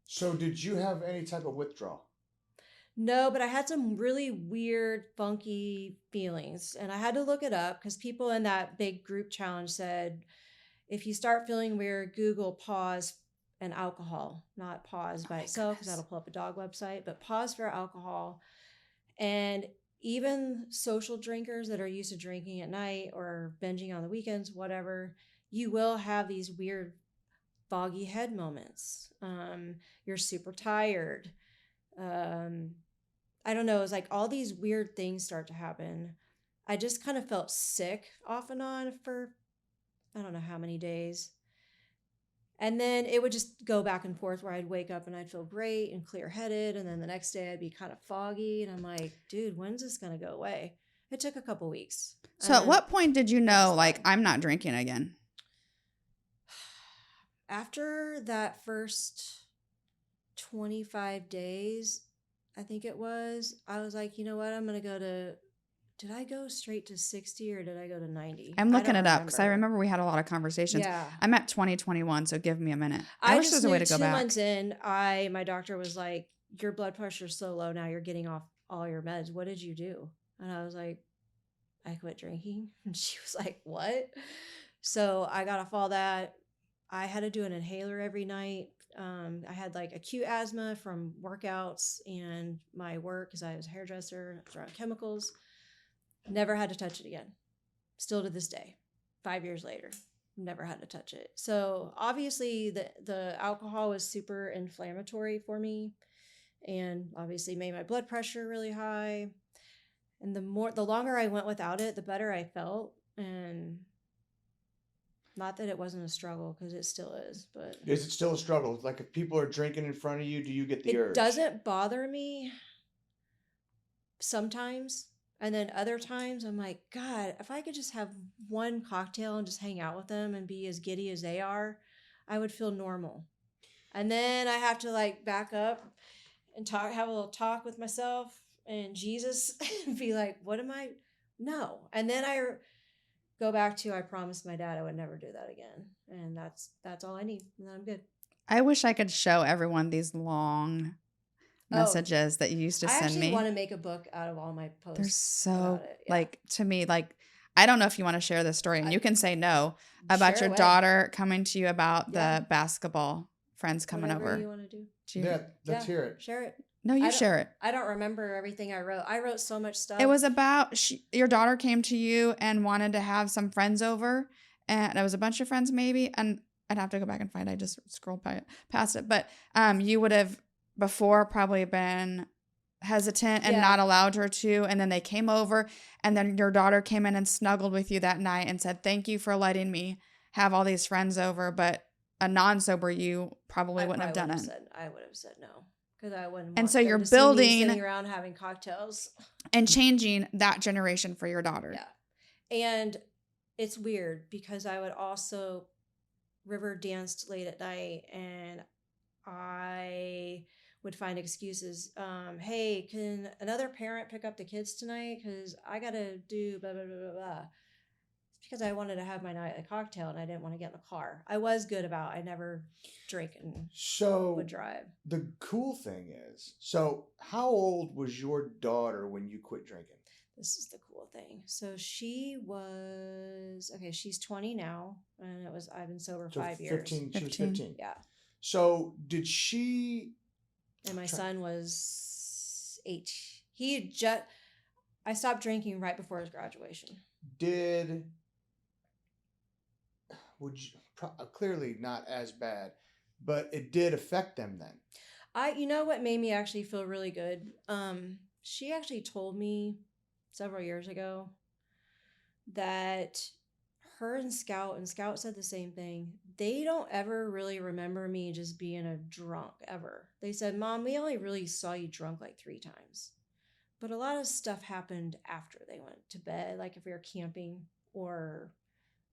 So did you have any type of withdrawal? No, but I had some really weird, funky feelings. And I had to look it up because people in that big group challenge said, if you start feeling weird, Google pause and alcohol, not pause by itself because that'll pull up a dog website, but pause for alcohol. And even social drinkers that are used to drinking at night or binging on the weekends, whatever, you will have these weird foggy head moments. You're super tired. I don't know. It's like all these weird things start to happen. I just kind of felt sick off and on for, I don't know how many days. And then it would just go back and forth where I'd wake up and I'd feel great and clear-headed. And then the next day I'd be kind of foggy. And I'm like, dude, when's this going to go away? It took a couple weeks. So at what point did you know, like, I'm not drinking again? After that first 25 days, I think it was, I was like, you know what? I'm going to go to, did I go straight to 60 or did I go to 90? I'm looking it up because I remember we had a lot of conversations. Yeah. I'm at 2021, so give me a minute. I wish there's a way to go back. 2 months in, my doctor was like, your blood pressure's so low now, you're getting off all your meds. What did you do? And I was like, I quit drinking. And she was like, what? So I got off all that. I had to do an inhaler every night. I had like acute asthma from workouts and my work because I was a hairdresser, I was around chemicals. Never had to touch it again. Still to this day, 5 years later, never had to touch it. So obviously the alcohol was super inflammatory for me and obviously made my blood pressure really high. And the longer I went without it, the better I felt. And not that it wasn't a struggle because it still is, but is it still a struggle? Like if people are drinking in front of you, do you get the urge? It doesn't bother me sometimes. And then other times I'm like, God, if I could just have one cocktail and just hang out with them and be as giddy as they are, I would feel normal. And then I have to like back up and have a little talk with myself and Jesus and be like, what am I? No. And then I go back to, I promised my dad I would never do that again. And that's all I need. And then I'm good. I wish I could show everyone these long messages that you used to send me. I actually want to make a book out of all my posts. They're so like, to me, like, I don't know if you want to share this story and you can say no about your daughter coming to you about the basketball friends coming Whatever over. You want to do? Let's hear it. Share it. No, you share it. I don't remember everything I wrote. I wrote so much stuff. It was about your daughter came to you and wanted to have some friends over, and it was a bunch of friends maybe, and I'd have to go back and find. I just scrolled past it, but you would have before probably been hesitant and not allowed her to, and then they came over, and then your daughter came in and snuggled with you that night and said, "Thank you for letting me have all these friends over," but a non-sober you probably wouldn't have done it. I would have said no, because I wouldn't. And want so them you're to see me building sitting around having cocktails and changing that generation for your daughter. Yeah, and it's weird because I would also river danced late at night, and I would find excuses. Hey, can another parent pick up the kids tonight? Because I gotta do blah blah blah blah blah. Because I wanted to have my nightly cocktail and I didn't want to get in the car. I was good about I never drink and would drive. The cool thing is, so how old was your daughter when you quit drinking? This is the cool thing. So she was, okay, she's 20 now, and I've been sober 5 years. 15, she was 15. Yeah. So did she... And my son was 8. I stopped drinking right before his graduation. Clearly not as bad, but it did affect them then. You know what made me actually feel really good? She actually told me several years ago that her and Scout said the same thing. They don't ever really remember me just being a drunk ever. They said, "Mom, we only really saw you drunk like 3 times." But a lot of stuff happened after they went to bed, like if we were camping or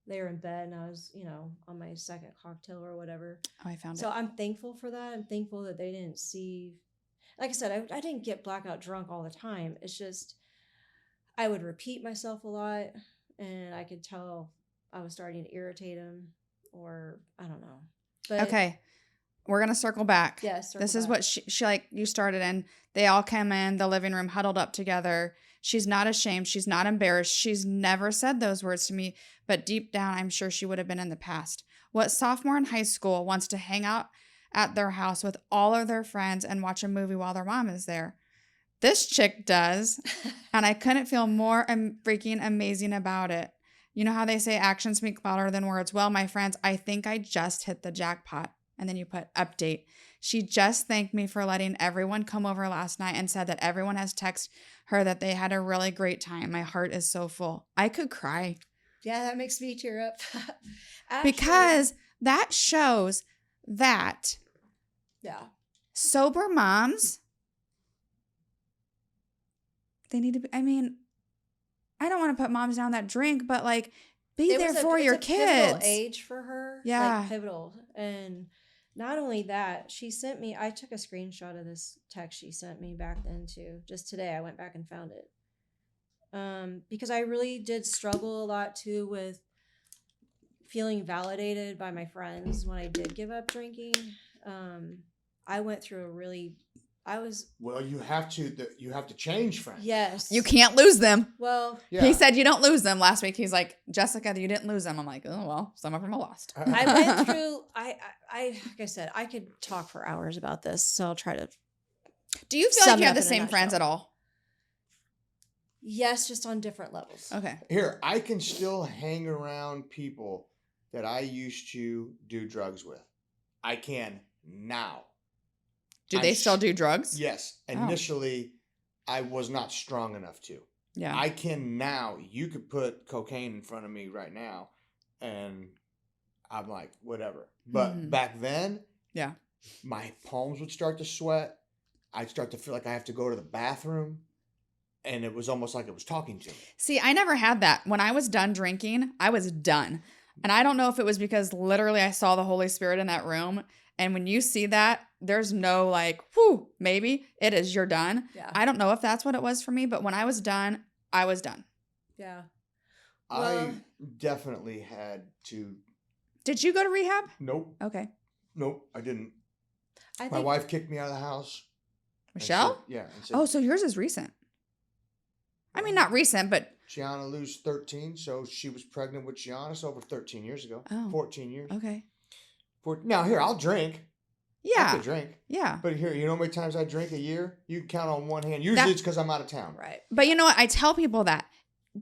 they were in bed and I was, on my second cocktail or whatever. Oh, I found it. So I'm thankful for that. I'm thankful that they didn't see, like I said, I didn't get blackout drunk all the time. It's just, I would repeat myself a lot and I could tell I was starting to irritate him or I don't know. But okay. We're going to circle back. Yes. This is what she like you started and they all came in the living room huddled up together. She's not ashamed. She's not embarrassed. She's never said those words to me, but deep down, I'm sure she would have been in the past. What sophomore in high school wants to hang out at their house with all of their friends and watch a movie while their mom is there? This chick does, and I couldn't feel more freaking amazing about it. You know how they say actions speak louder than words? Well, my friends, I think I just hit the jackpot. And then you put update. She just thanked me for letting everyone come over last night and said that everyone has texted her that they had a really great time. My heart is so full. I could cry. Yeah, that makes me tear up. Actually, because that shows that sober moms, they need to be, I don't want to put moms down that drink, but like be there for your kids. Pivotal age for her. Yeah. Like pivotal. And not only that, she sent me, I took a screenshot of this text she sent me back then too. Just today, I went back and found it. Because I really did struggle a lot too with feeling validated by my friends when I did give up drinking. I went through Well, you have to change friends. Yes. You can't lose them. Well, yeah. He said you don't lose them last week. He's like, Jessica, you didn't lose them. I'm like, oh, well, some of them are lost. I went through, like I said, I could talk for hours about this. So I'll try to. Do you feel like you have the same friends at all? Yes, just on different levels. Okay. Here, I can still hang around people that I used to do drugs with. I can now. Do they still do drugs? Yes. Initially, I was not strong enough to. Yeah. I can now. You could put cocaine in front of me right now, and I'm like, whatever. But back then, my palms would start to sweat. I'd start to feel like I have to go to the bathroom, and it was almost like it was talking to me. See, I never had that. When I was done drinking, I was done. And I don't know if it was because literally I saw the Holy Spirit in that room. And when you see that, there's no like, whew, maybe it is, you're done. Yeah. I don't know if that's what it was for me, but when I was done, I was done. Yeah. I definitely had to. Did you go to rehab? Nope. Okay. Nope, I didn't. I My think wife kicked me out of the house. Michelle? Yeah. And said, Oh, so yours is recent. I mean, not recent, but. Gianna Lou's 13, so she was pregnant with Gianna over 13 years ago. Oh. 14 years. Okay. Now, here, I'll drink. Yeah. I could drink. Yeah. But here, you know how many times I drink a year? You can count on one hand. Usually it's because I'm out of town. Right. But you know what? I tell people that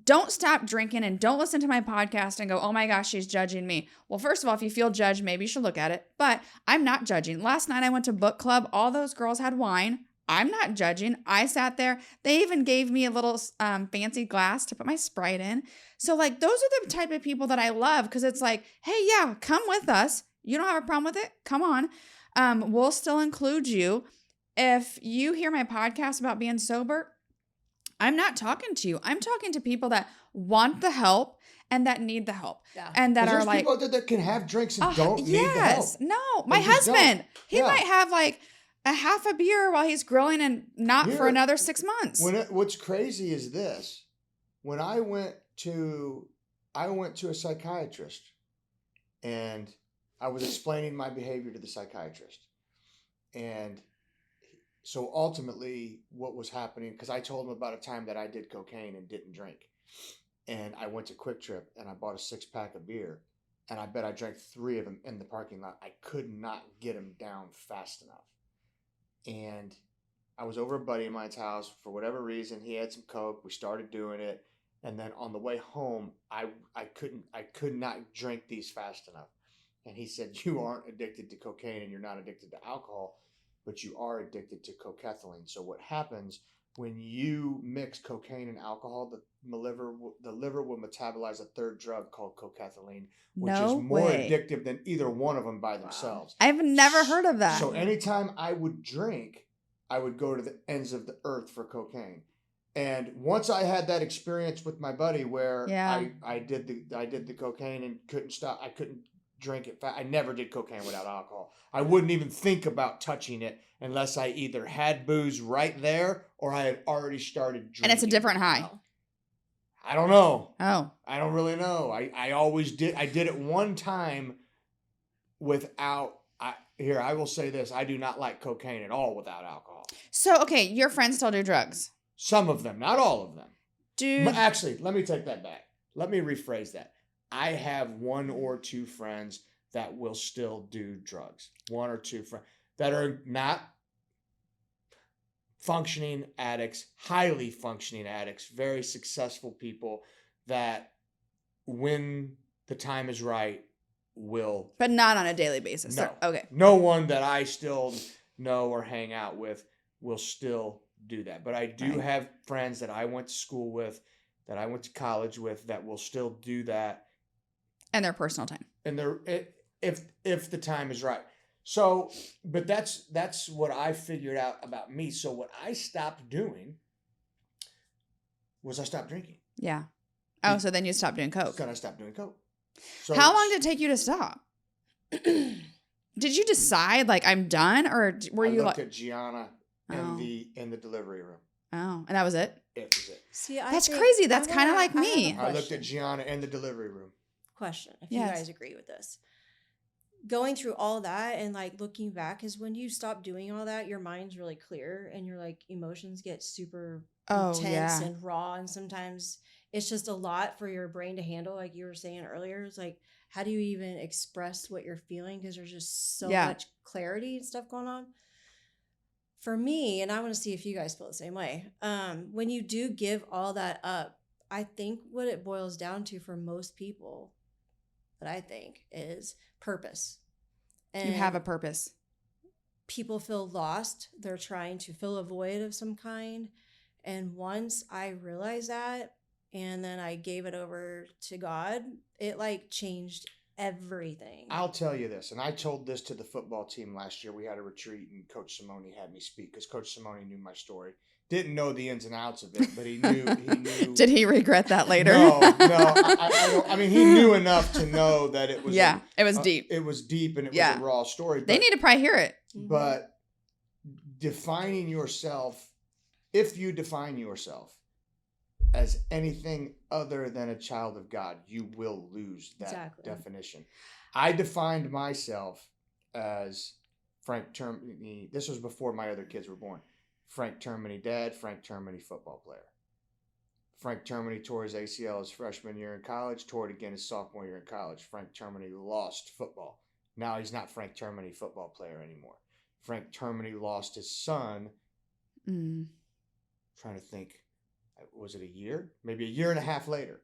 don't stop drinking and don't listen to my podcast and go, oh my gosh, she's judging me. Well, first of all, if you feel judged, maybe you should look at it. But I'm not judging. Last night I went to book club. All those girls had wine. I'm not judging. I sat there. They even gave me a little fancy glass to put my Sprite in. So like those are the type of people that I love because it's like, hey, yeah, come with us. You don't have a problem with it? Come on. We'll still include you. If you hear my podcast about being sober, I'm not talking to you. I'm talking to people that want the help and that need the help. Yeah. And that are like people that can have drinks and don't need the help. No, my husband, he might have like a half a beer while he's grilling and not for another 6 months. What's crazy is this. When I went to a psychiatrist and I was explaining my behavior to the psychiatrist. And so ultimately what was happening, because I told him about a time that I did cocaine and didn't drink. And I went to Quick Trip and I bought a 6-pack of beer. And I bet I drank 3 of them in the parking lot. I could not get them down fast enough. And I was over a buddy of mine's house for whatever reason. He had some Coke. We started doing it. And then on the way home, I could not drink these fast enough. And he said, you aren't addicted to cocaine and you're not addicted to alcohol, but you are addicted to cocaine. So what happens when you mix cocaine and alcohol, the liver will metabolize a third drug called cocaine, which is more addictive than either one of them by themselves. I've never heard of that. So anytime I would drink, I would go to the ends of the earth for cocaine. And once I had that experience with my buddy where I did the cocaine and couldn't stop, I couldn't drink it. I never did cocaine without alcohol. I wouldn't even think about touching it unless I either had booze right there or I had already started drinking. And it's a different high. I don't know. Oh. I don't really know. I always did. I did it one time without. I will say this. I do not like cocaine at all without alcohol. So, okay, your friends still do drugs? Some of them, not all of them. Dude. Actually, let me take that back. Let me rephrase that. I have 1 or 2 friends that will still do drugs. 1 or 2 friends that are not functioning addicts, highly functioning addicts, very successful people that when the time is right will. But not on a daily basis. No. Okay. No one that I still know or hang out with will still do that. But I do have friends that I went to school with, that I went to college with that will still do that. And their personal time. And if the time is right. So, but that's what I figured out about me. So what I stopped doing was I stopped drinking. Yeah. Oh, so then you stopped doing coke. Then I stopped doing coke. So how long did it take you to stop? Did you decide like I'm done, or were you like? I looked at Gianna in the delivery room. Oh, and that was it. It was it. See, that's crazy. That's kind of like me. I looked at Gianna in the delivery room. Question, if you guys agree with this. Going through all that and like looking back is when you stop doing all that, your mind's really clear and your like emotions get super intense and raw, and sometimes it's just a lot for your brain to handle. Like you were saying earlier, it's like, how do you even express what you're feeling, because there's just so much clarity and stuff going on. For me, and I want to see if you guys feel the same way, when you do give all that up, I think what it boils down to for most people, that I think, is purpose. And you have a purpose. People feel lost. They're trying to fill a void of some kind. And once I realized that, and then I gave it over to God, it like changed everything. I'll tell you this, and I told this to the football team last year. We had a retreat, and Coach Simone had me speak because Coach Simone knew my story. Didn't know the ins and outs of it, but he knew. Did he regret that later? No. I mean, he knew enough to know that it was. Yeah, it was deep. It was deep, and it was a raw story. They need to probably hear it. But defining yourself, if you define yourself as anything other than a child of God, you will lose that definition. I defined myself as Frank Termini. This was before my other kids were born. Frank Termini dad, Frank Termini football player. Frank Termini tore his ACL his freshman year in college, tore it again his sophomore year in college. Frank Termini lost football. Now he's not Frank Termini football player anymore. Frank Termini lost his son. Trying to think. was it a year? Maybe a year and a half later.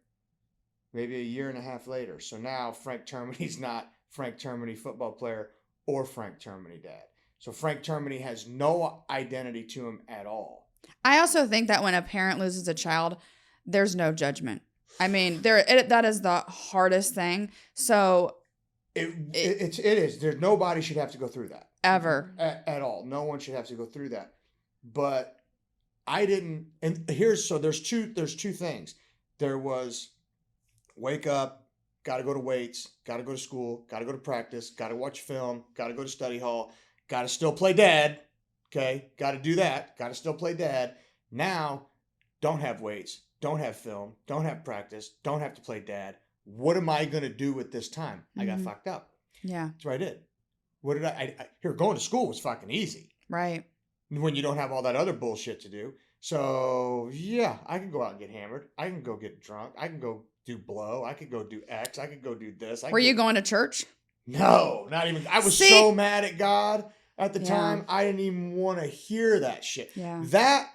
So now Frank Termini's not Frank Termini football player or Frank Termini dad. So Frank Termini has no identity to him at all. I also think that when a parent loses a child, there's no judgment. I mean, that is the hardest thing. So it is. There's nobody should have to go through that ever at all. No one should have to go through that. But I didn't. And there's two things. There was wake up, got to go to weights, got to go to school, got to go to practice, got to watch film, got to go to study hall, got to still play dad. Okay, got to do that. Got to still play dad. Now, don't have weights, don't have film, don't have practice, don't have to play dad. What am I going to do with this time? I got fucked up. Yeah. That's what I did. What did I going to school was fucking easy. Right. When you don't have all that other bullshit to do. So, yeah, I can go out and get hammered. I can go get drunk. I can go do blow. I could go do X. I could go do this. Were you going to church? No, not even. I was so mad at God at the time. I didn't even want to hear that shit. Yeah. That's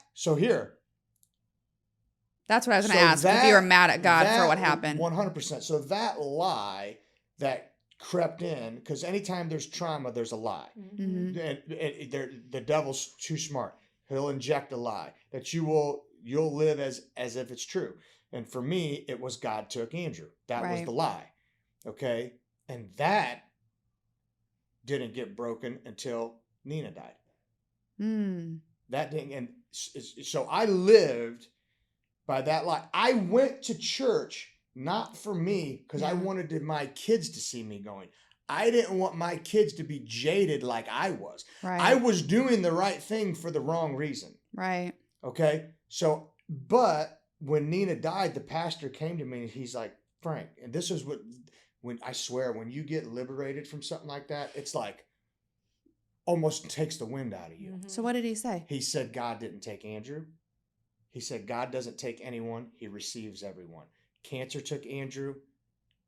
what I was going to ask. If you were mad at God for what happened. 100%. So that lie that crept in, because anytime there's trauma, there's a lie. Mm-hmm. And the devil's too smart. He'll inject a lie that you'll live as if it's true. And for me, it was God took Andrew. That was the lie. Okay? And that didn't get broken until Nina died. That didn't. And so I lived by that lie. I went to church not for me, because I wanted my kids to see me going. I didn't want my kids to be jaded like I was. Right. I was doing the right thing for the wrong reason. Right. Okay? So, but when Nina died, the pastor came to me and he's like, Frank, and this is when I swear, when you get liberated from something like that, it's like almost takes the wind out of you. Mm-hmm. So what did he say? He said, God didn't take Andrew. He said, God doesn't take anyone. He receives everyone. Cancer took Andrew.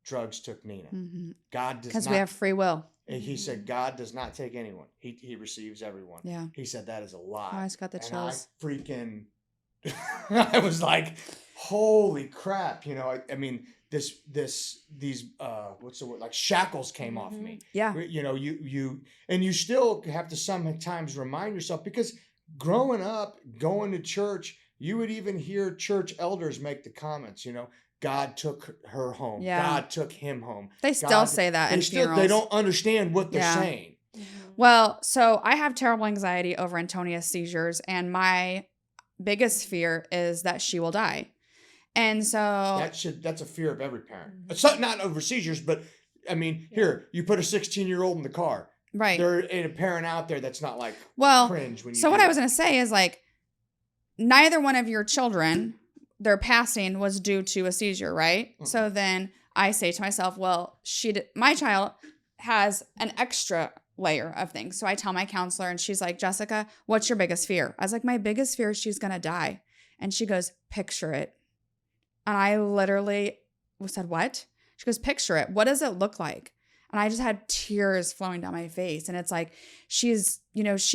Drugs took Nina. Mm-hmm. God does not. Because we have free will. And he said, God does not take anyone. He receives everyone. Yeah. He said, that is a lie. Oh, I just got the chills. And I was like, holy crap. You know, I mean, these what's the word? Like shackles came off me. Yeah. You know, you still have to sometimes remind yourself, because growing up, going to church, you would even hear church elders make the comments, you know, God took her home. Yeah. God took him home. They still say that in funerals. They don't understand what they're saying. Well, so I have terrible anxiety over Antonia's seizures, and my biggest fear is that she will die. And so that's a fear of every parent. It's not over seizures, but I mean, here, you put a 16-year-old in the car. Right. There ain't a parent out there that's not like cringe when you. So what I was going to say is, like, neither one of your children, their passing was due to a seizure, right? Mm-hmm. So then I say to myself, well, my child has an extra layer of things. So I tell my counselor, and she's like, Jessica, what's your biggest fear? I was like, my biggest fear is she's going to die. And she goes, picture it. And I literally said, what? She goes, picture it. What does it look like? And I just had tears flowing down my face. And it's like, she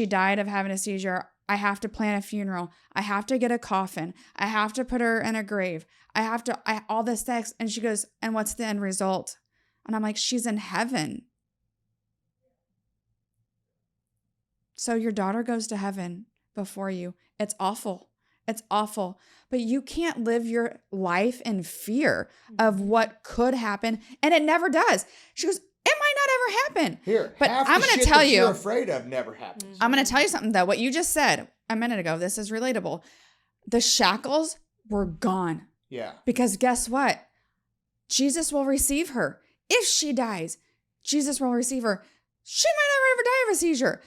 died of having a seizure. I have to plan a funeral. I have to get a coffin. I have to put her in a grave. All this sex. And she goes, and what's the end result? And I'm like, she's in heaven. So your daughter goes to heaven before you. It's awful. It's awful. But you can't live your life in fear of what could happen. And it never does. She goes, it might not ever happen. Here, but I'm going to tell you, you're afraid of never happens. I'm going to tell you something, though. What you just said a minute ago, this is relatable. The shackles were gone. Yeah. Because guess what? Jesus will receive her. If she dies, Jesus will receive her. She might never ever die of a seizure.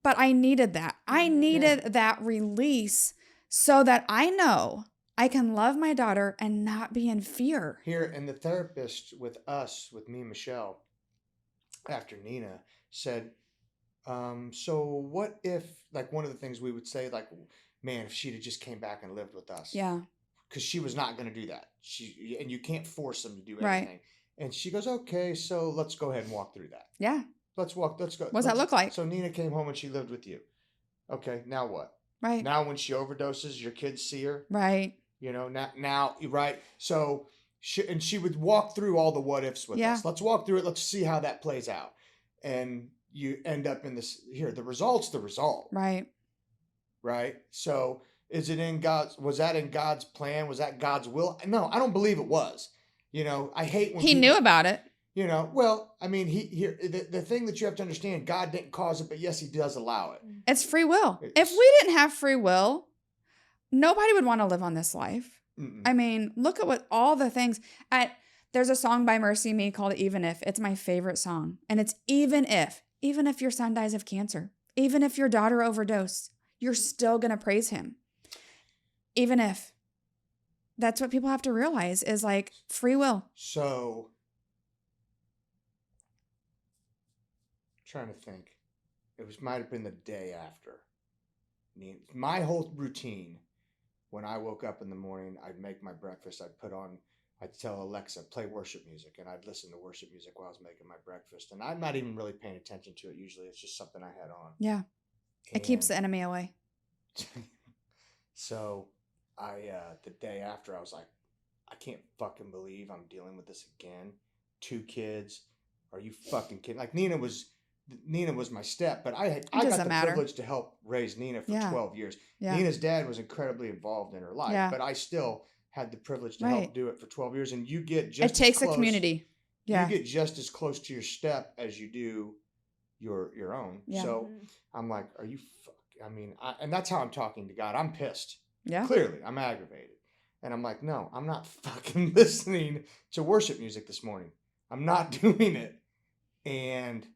But I needed that. I needed that release so that I know I can love my daughter and not be in fear. Here, and the therapist with me and Michelle, after Nina, said, so what if, like, one of the things we would say, like, man, if she'd have just came back and lived with us. Yeah. Because she was not going to do that. And you can't force them to do anything. Right. And she goes, okay, so let's go ahead and walk through that. Yeah. Let's go. What does that look like? So Nina came home and she lived with you. Okay, now what? Right. Now when she overdoses, your kids see her. Right. You know, now, right? So, she would walk through all the what ifs with us. Let's walk through it. Let's see how that plays out. And you end up in this, here, the result's the result. Right. Right? So, was that in God's plan? Was that God's will? No, I don't believe it was. You know, I hate when he knew about it. You know, well, I mean, the thing that you have to understand, God didn't cause it, but yes, he does allow it. It's free will. If we didn't have free will, nobody would want to live on this life. I mean, look at what all the things. There's a song by Mercy Me called Even If. It's my favorite song. And it's even if your son dies of cancer, even if your daughter overdosed, you're still going to praise him. Even if. That's what people have to realize is like free will. So, trying to think. Might have been the day after. My whole routine, when I woke up in the morning, I'd make my breakfast. I'd tell Alexa, play worship music, and I'd listen to worship music while I was making my breakfast. And I'm not even really paying attention to it usually. It's just something I had on. Yeah. It keeps the enemy away. So the day after, I was like, I can't fucking believe I'm dealing with this again. 2 kids. Are you fucking kidding? Like Nina was my step, but I got the privilege to help raise Nina for 12 years. Yeah. Nina's dad was incredibly involved in her life, but I still had the privilege to help do it for 12 years. And you get just it takes a community. Yeah. You get just as close to your step as you do your own. Yeah. So I'm like, are you and that's how I'm talking to God. I'm pissed. Yeah. Clearly, I'm aggravated. And I'm like, no, I'm not fucking listening to worship music this morning. I'm not doing it. And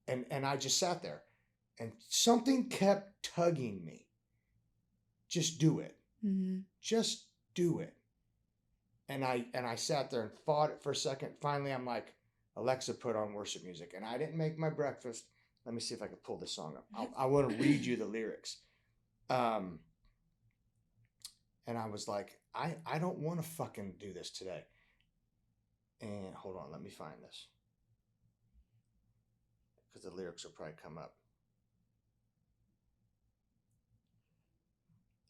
and I just sat there and something kept tugging me. Just do it. Mm-hmm. Just do it. And I sat there and fought it for a second. Finally, I'm like, Alexa, put on worship music. And I didn't make my breakfast. Let me see if I can pull this song up. I want to read you the lyrics. And I was like, I don't want to fucking do this today. And hold on, let me find this. Because the lyrics will probably come up.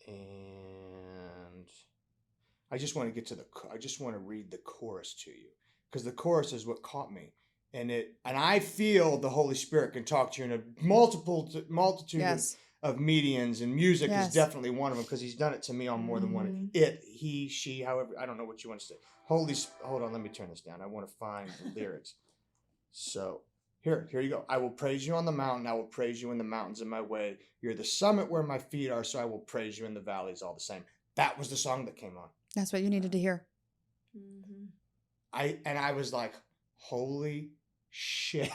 And I just want to get to I just want to read the chorus to you. Because the chorus is what caught me. And I feel the Holy Spirit can talk to you in a multitude yes. of medians, and music yes. is definitely one of them, because he's done it to me on more than one. He, she, however, I don't know what you want to say. Hold on, let me turn this down. I want to find the lyrics. So here you go. I will praise you on the mountain. I will praise you in the mountains in my way. You're the summit where my feet are, so I will praise you in the valleys all the same. That was the song that came on. That's what you needed to hear. Mm-hmm. I was like, holy shit.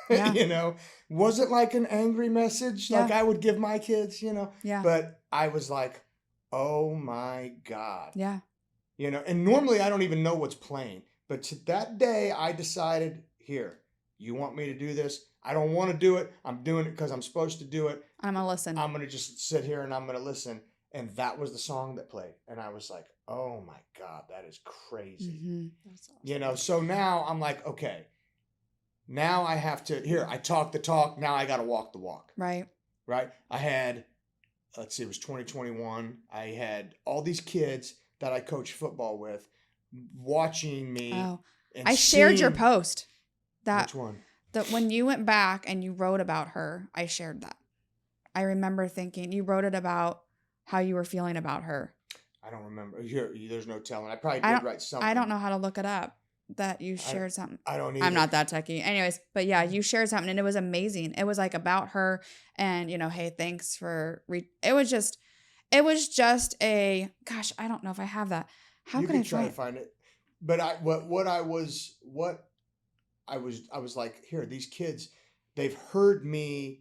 Yeah. You know, wasn't like an angry message like I would give my kids, you know. Yeah. But I was like, oh my God. Yeah. You know, and normally I don't even know what's playing. But that day I decided, here, you want me to do this? I don't want to do it. I'm doing it because I'm supposed to do it. I'm going to listen. I'm going to just sit here and I'm going to listen. And that was the song that played. And I was like, oh my God, that is crazy. Mm-hmm. That's awesome. You know, so now I'm like, okay, now I have to, I talk the talk. Now I got to walk the walk. Right. Right. I had, let's see, it was 2021. I had all these kids that I coach football with watching me. Oh, I shared your post. Which one? That when you went back and you wrote about her, I shared that. I remember thinking, you wrote it about how you were feeling about her. I don't remember. There's no telling. I probably did write something. I don't know how to look it up. That you shared something. I don't either. I'm not that techie. Anyways, but yeah, you shared something and it was amazing. It was like about her and, you know, hey, thanks for, it was just a, gosh, I don't know if I have that. How can I try to find it? But I was like, here, these kids, they've heard me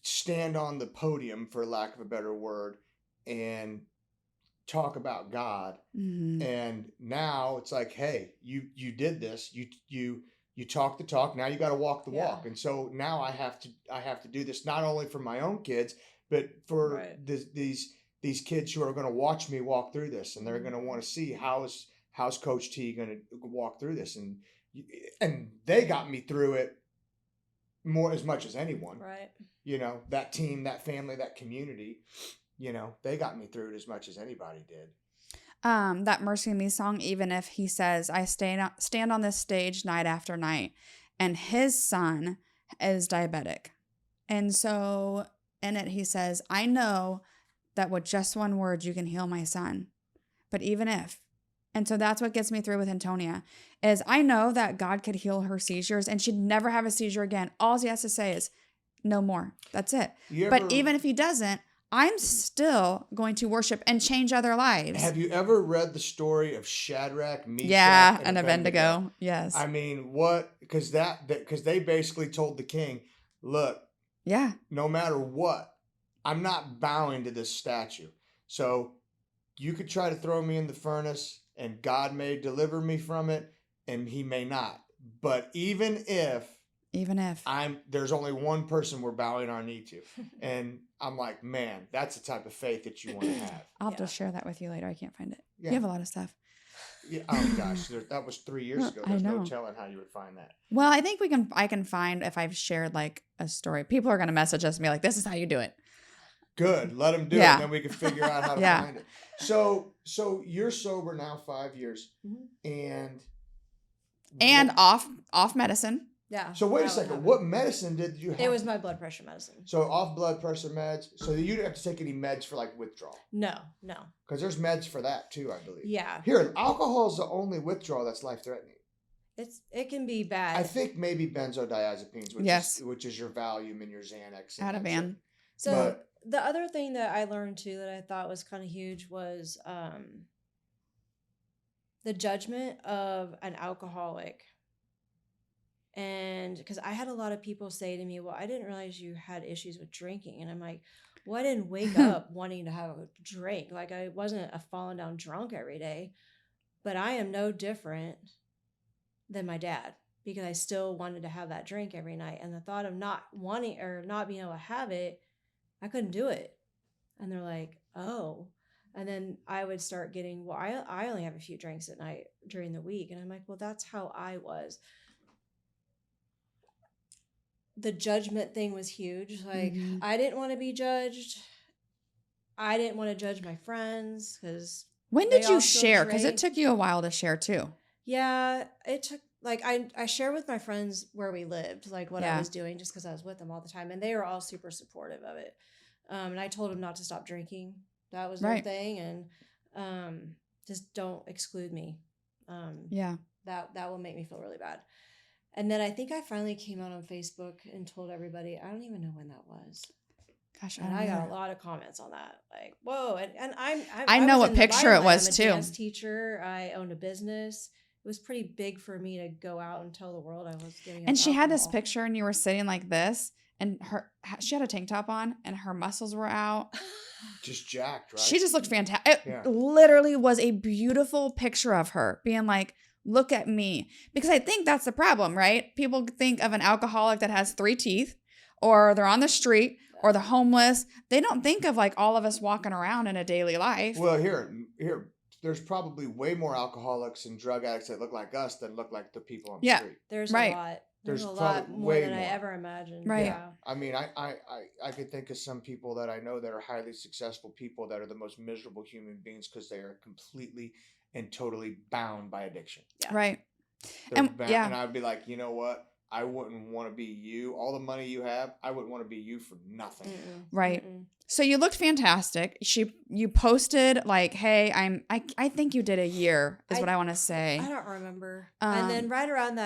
stand on the podium, for lack of a better word, and talk about God. Mm-hmm. And now it's like, hey, you did this. You talk the talk. Now you got to walk the walk. And so now I have to do this, not only for my own kids, but for these kids who are going to watch me walk through this, and they're going to want to see how's Coach T going to walk through this, and they got me through it as much as anyone. Right. you know, that team, that family, that community, you know, they got me through it as much as anybody did. That Mercy Me song, even if he says, I stand on this stage night after night, and his son is diabetic. And so in it, he says, I know that with just one word, you can heal my son. But even if, and so that's what gets me through with Antonia, is I know that God could heal her seizures and she'd never have a seizure again. All he has to say is, no more. That's it. But even if he doesn't, I'm still going to worship and change other lives. Have you ever read the story of Shadrach, Meshach, and Abednego? Yes. I mean, what? Because they basically told the king, look, no matter what, I'm not bowing to this statue. So you could try to throw me in the furnace and God may deliver me from it and he may not. But even if there's only one person we're bowing our knee to. And I'm like, man, that's the type of faith that you want to have. I'll have to share that with you later. I can't find it. Yeah. You have a lot of stuff. Yeah. Oh gosh, that was 3 years ago. There's no telling how you would find that. Well, I think I can find if I've shared like a story. People are going to message us and be like, this is how you do it. Good. Let them do it. And then we can figure out how to find it. So you're sober now 5 years and off medicine. Yeah. So wait a second. What medicine did you have? It was my blood pressure medicine. So off blood pressure meds. So you didn't have to take any meds for like withdrawal. No. Because there's meds for that too, I believe. Yeah. Here, alcohol is the only withdrawal that's life threatening. It can be bad. I think maybe benzodiazepines, which is your Valium and your Xanax. Ativan. So the other thing that I learned too that I thought was kind of huge was the judgment of an alcoholic. And because I had a lot of people say to me, well, I didn't realize you had issues with drinking. And I'm like, well, I didn't wake up wanting to have a drink. Like I wasn't a falling down drunk every day, but I am no different than my dad because I still wanted to have that drink every night. And the thought of not wanting or not being able to have it, I couldn't do it. And they're like, oh. And then I would start getting, well, I only have a few drinks at night during the week. And I'm like, well, that's how I was. The judgment thing was huge. Like, I didn't want to be judged. I didn't want to judge my friends because. When did you share? Because it took you a while to share too. Yeah, it took, like, I share with my friends where we lived, like what I was doing just because I was with them all the time. And they were all super supportive of it. And I told them not to stop drinking. That was their thing. And just don't exclude me. That will make me feel really bad. And then I think I finally came out on Facebook and told everybody. I don't even know when that was. Gosh, I got a lot of comments on that. Like, whoa! And I know what picture it was too. I'm a dance teacher. I owned a business. It was pretty big for me to go out and tell the world I was getting. And she had this picture, and you were sitting like this, and she had a tank top on, and her muscles were out. Just jacked, right? She just looked fantastic. It literally was a beautiful picture of her being like, look at me. Because I think that's the problem, right? People think of an alcoholic that has 3 teeth, or they're on the street, or the homeless. They don't think of like all of us walking around in a daily life. Well, here, there's probably way more alcoholics and drug addicts that look like us than look like the people on the street. There's a lot. There's a lot more than I ever imagined. Right. Yeah. I mean, I could think of some people that I know that are highly successful people that are the most miserable human beings because they are completely and totally bound by addiction. Yeah. Right. And I'd be like, you know what? I wouldn't want to be you. All the money you have, I wouldn't want to be you for nothing. Right. So you looked fantastic. You posted like, hey, I think you did a year is what I want to say. I don't remember. And then right around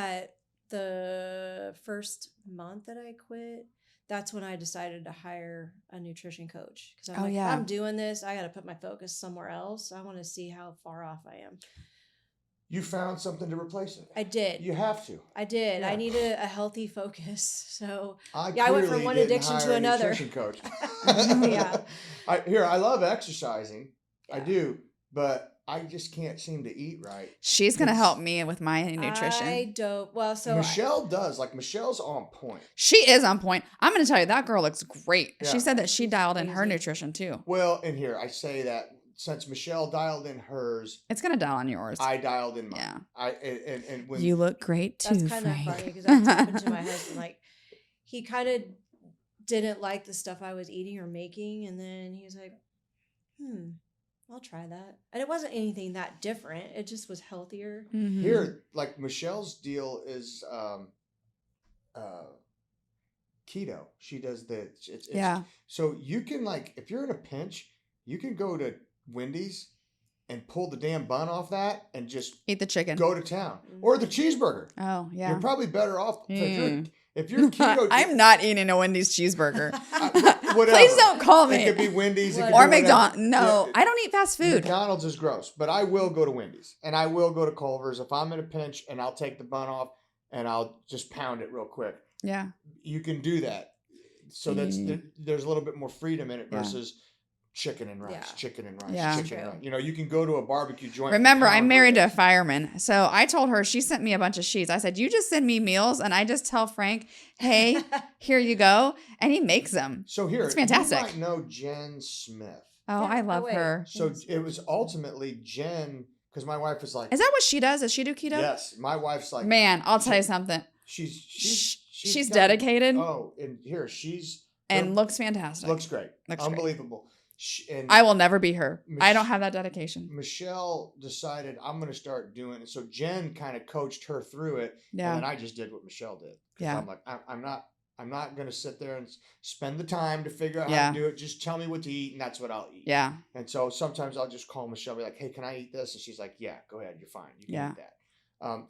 the first month that I quit, that's when I decided to hire a nutrition coach. Because I'm I'm doing this, I got to put my focus somewhere else. I want to see how far off I am. You found something to replace it. I did. You have to. I did. Yeah. I needed a healthy focus. So I went from one addiction to another. Nutrition coach. I love exercising. Yeah. I do, but I just can't seem to eat right. She's going to help me with my nutrition. I don't. Well, so Michelle does. Like, Michelle's on point. She is on point. I'm going to tell you, that girl looks great. Yeah. She said that she dialed in her nutrition too. Well, and here, I say that since Michelle dialed in hers, it's going to dial on yours. I dialed in mine. Yeah. And when you look great too, that's kind of funny because I was talking to my husband, like, he kind of didn't like the stuff I was eating or making. And then he was like, I'll try that. And it wasn't anything that different. It just was healthier. Mm-hmm. Here, like Michelle's deal is keto. She does it's so you can, like, if you're in a pinch, you can go to Wendy's and pull the damn bun off that and just eat the chicken. Go to town. Or the cheeseburger. Oh, yeah. You're probably better off if you're keto. I'm not eating a Wendy's cheeseburger. Whatever. Please don't call me. It could be Wendy's. Or McDonald's. No, I don't eat fast food. McDonald's is gross, but I will go to Wendy's and I will go to Culver's if I'm in a pinch, and I'll take the bun off and I'll just pound it real quick. Yeah. You can do that. So there's a little bit more freedom in it versus chicken and rice, chicken and rice, chicken and rice. You know, you can go to a barbecue joint. Remember, I'm married to a fireman. So I told her, she sent me a bunch of sheets. I said, you just send me meals and I just tell Frank, hey, here you go. And he makes them. So here, it's fantastic. You might know Jen Smith. Oh, I love her. So it was ultimately Jen, because my wife was like. Is that what she does? Does she do keto? Yes. My wife's like. Man, I'll tell you something. She's dedicated. Oh, and here, and looks fantastic. Looks great. Looks unbelievable. Great. I will never be her. I don't have that dedication. Michelle decided I'm going to start doing it. So Jen kind of coached her through it. Yeah. And then I just did what Michelle did. Yeah. I'm like, I'm not going to sit there and spend the time to figure out how to do it. Just tell me what to eat, and that's what I'll eat. Yeah. And so sometimes I'll just call Michelle, be like, hey, can I eat this? And she's like, yeah, go ahead. You're fine. You can eat that.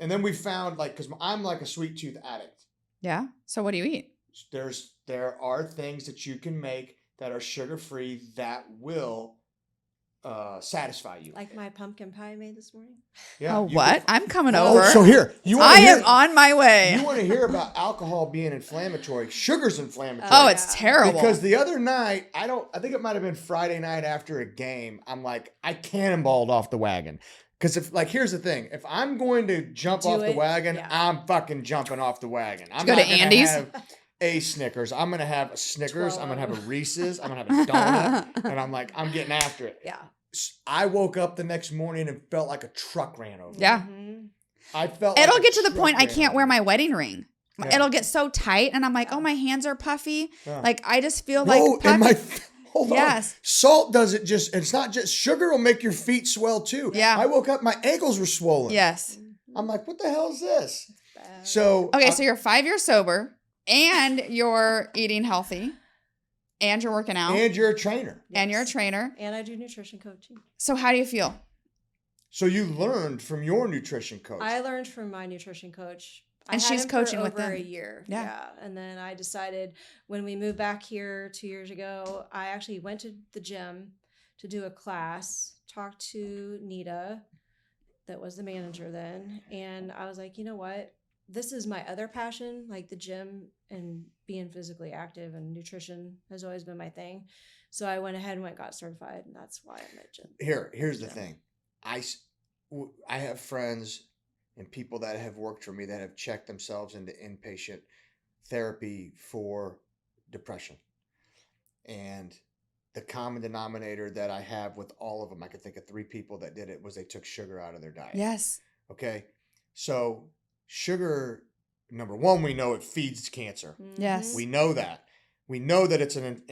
And then we found, like, because I'm like a sweet tooth addict. Yeah. So what do you eat? There are things that you can make that are sugar-free that will satisfy you. Like my pumpkin pie I made this morning. Yeah. Oh, what? I'm coming over. So here. I am on my way. You want to hear about alcohol being inflammatory. Sugar's inflammatory. Oh, it's terrible. Because the other night, I think it might have been Friday night after a game, I'm like, I cannonballed off the wagon. Because here's the thing. If I'm going to jump off the wagon, I'm fucking jumping off the wagon. I'm go to Andy's? A Snickers. I'm going to have a Snickers. 12. I'm going to have a Reese's. I'm going to have a donut. And I'm like, I'm getting after it. Yeah. I woke up the next morning and felt like a truck ran over. Yeah. Mm-hmm. I felt It'll get to the point I can't wear my wedding ring. Yeah. It'll get so tight and I'm like, oh, my hands are puffy. Yeah. Like, I just feel like puffy. Hold on. Salt does it it's not just, sugar will make your feet swell too. Yeah. I woke up, my ankles were swollen. Yes. I'm like, what the hell is this? So. Okay, so you're 5 years sober. And you're eating healthy. And you're working out. And you're a trainer. Yes. And you're a trainer. And I do nutrition coaching. So how do you feel? So you learned from your nutrition coach. I learned from my nutrition coach. And she's coaching with them. Over a year. Yeah. And then I decided when we moved back here 2 years ago, I actually went to the gym to do a class, talked to Nita, that was the manager then. And I was like, you know what? This is my other passion, like the gym and being physically active, and nutrition has always been my thing. So I went ahead and got certified, and that's why I'm at gym. Here's the thing. I have friends and people that have worked for me that have checked themselves into inpatient therapy for depression. And the common denominator that I have with all of them, I could think of 3 people that did it, was they took sugar out of their diet. Yes. Okay. So sugar, number one, we know it feeds cancer. Yes. We know that. We know that it's an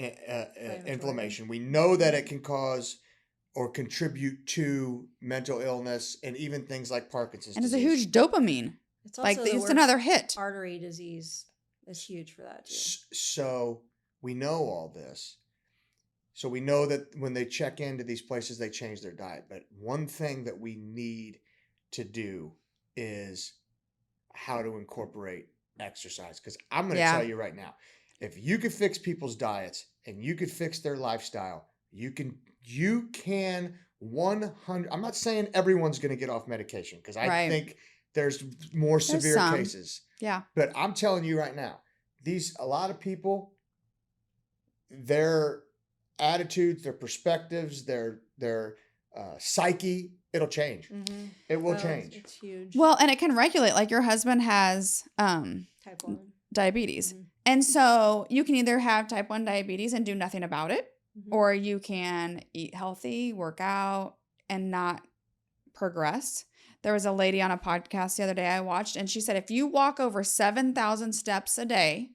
inflammation. We know that it can cause or contribute to mental illness and even things like Parkinson's disease. And it's a huge dopamine. It's also it's another hit. Artery disease is huge for that too. So we know all this. So we know that when they check into these places, they change their diet. But one thing that we need to do is how to incorporate exercise. Because I'm going to tell you right now, if you could fix people's diets and you could fix their lifestyle, you can 100. I'm not saying everyone's going to get off medication, because I think there's more severe cases. Yeah. But I'm telling you right now, a lot of people, their attitudes, their perspectives, their psyche, it'll change. Mm-hmm. It will change. It's huge. Well, and it can regulate. Like your husband has type 1 diabetes. Mm-hmm. And so you can either have type 1 diabetes and do nothing about it, or you can eat healthy, work out, and not progress. There was a lady on a podcast the other day I watched, and she said if you walk over 7,000 steps a day,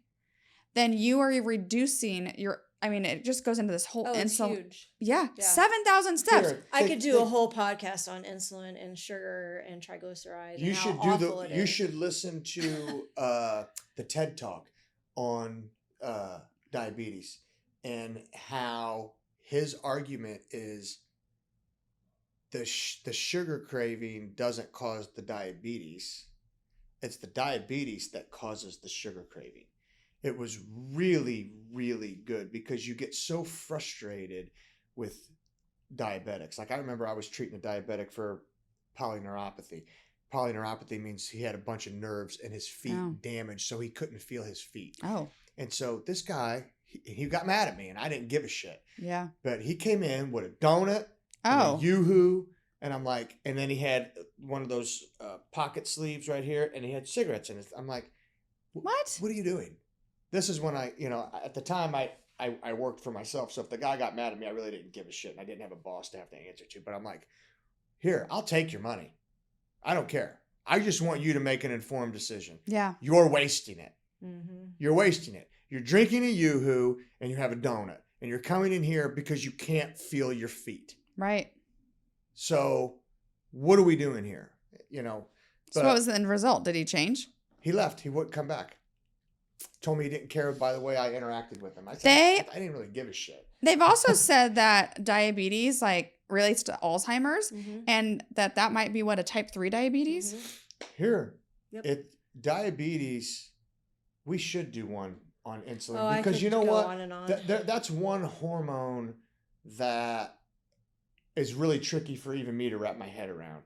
then you are reducing your, I mean, it just goes into this whole It's insulin. huge. Yeah, Yeah. 7,000 steps. Here, I could do a whole podcast on insulin and sugar and triglycerides. You and should how do awful it you is. should listen to the TED Talk on diabetes and how his argument is the sugar craving doesn't cause the diabetes. It's the diabetes that causes the sugar craving. It was really, really good because you get so frustrated with diabetics. Like I remember I was treating a diabetic for polyneuropathy. Polyneuropathy means he had a bunch of nerves in his feet damaged, so he couldn't feel his feet. Oh. And so this guy, he got mad at me, and I didn't give a shit. Yeah. But he came in with a donut, and a Yoo-hoo, and I'm like, and then he had one of those pocket sleeves right here, and he had cigarettes in it. I'm like, what? What are you doing? This is when at the time I worked for myself. So if the guy got mad at me, I really didn't give a shit. And I didn't have a boss to have to answer to. But I'm like, here, I'll take your money. I don't care. I just want you to make an informed decision. Yeah. You're wasting it. Mm-hmm. You're wasting it. You're drinking a Yoo-hoo and you have a donut. And you're coming in here because you can't feel your feet. Right. So what are we doing here? So what was the end result? Did he change? He left. He wouldn't come back. Told me he didn't care by the way I interacted with him. I didn't really give a shit. They've also said that diabetes relates to Alzheimer's, and that might be what, a type 3 diabetes? Here, Yep. Diabetes. We should do one on insulin I because could you know go what? on and on. That's one hormone that is really tricky for even me to wrap my head around.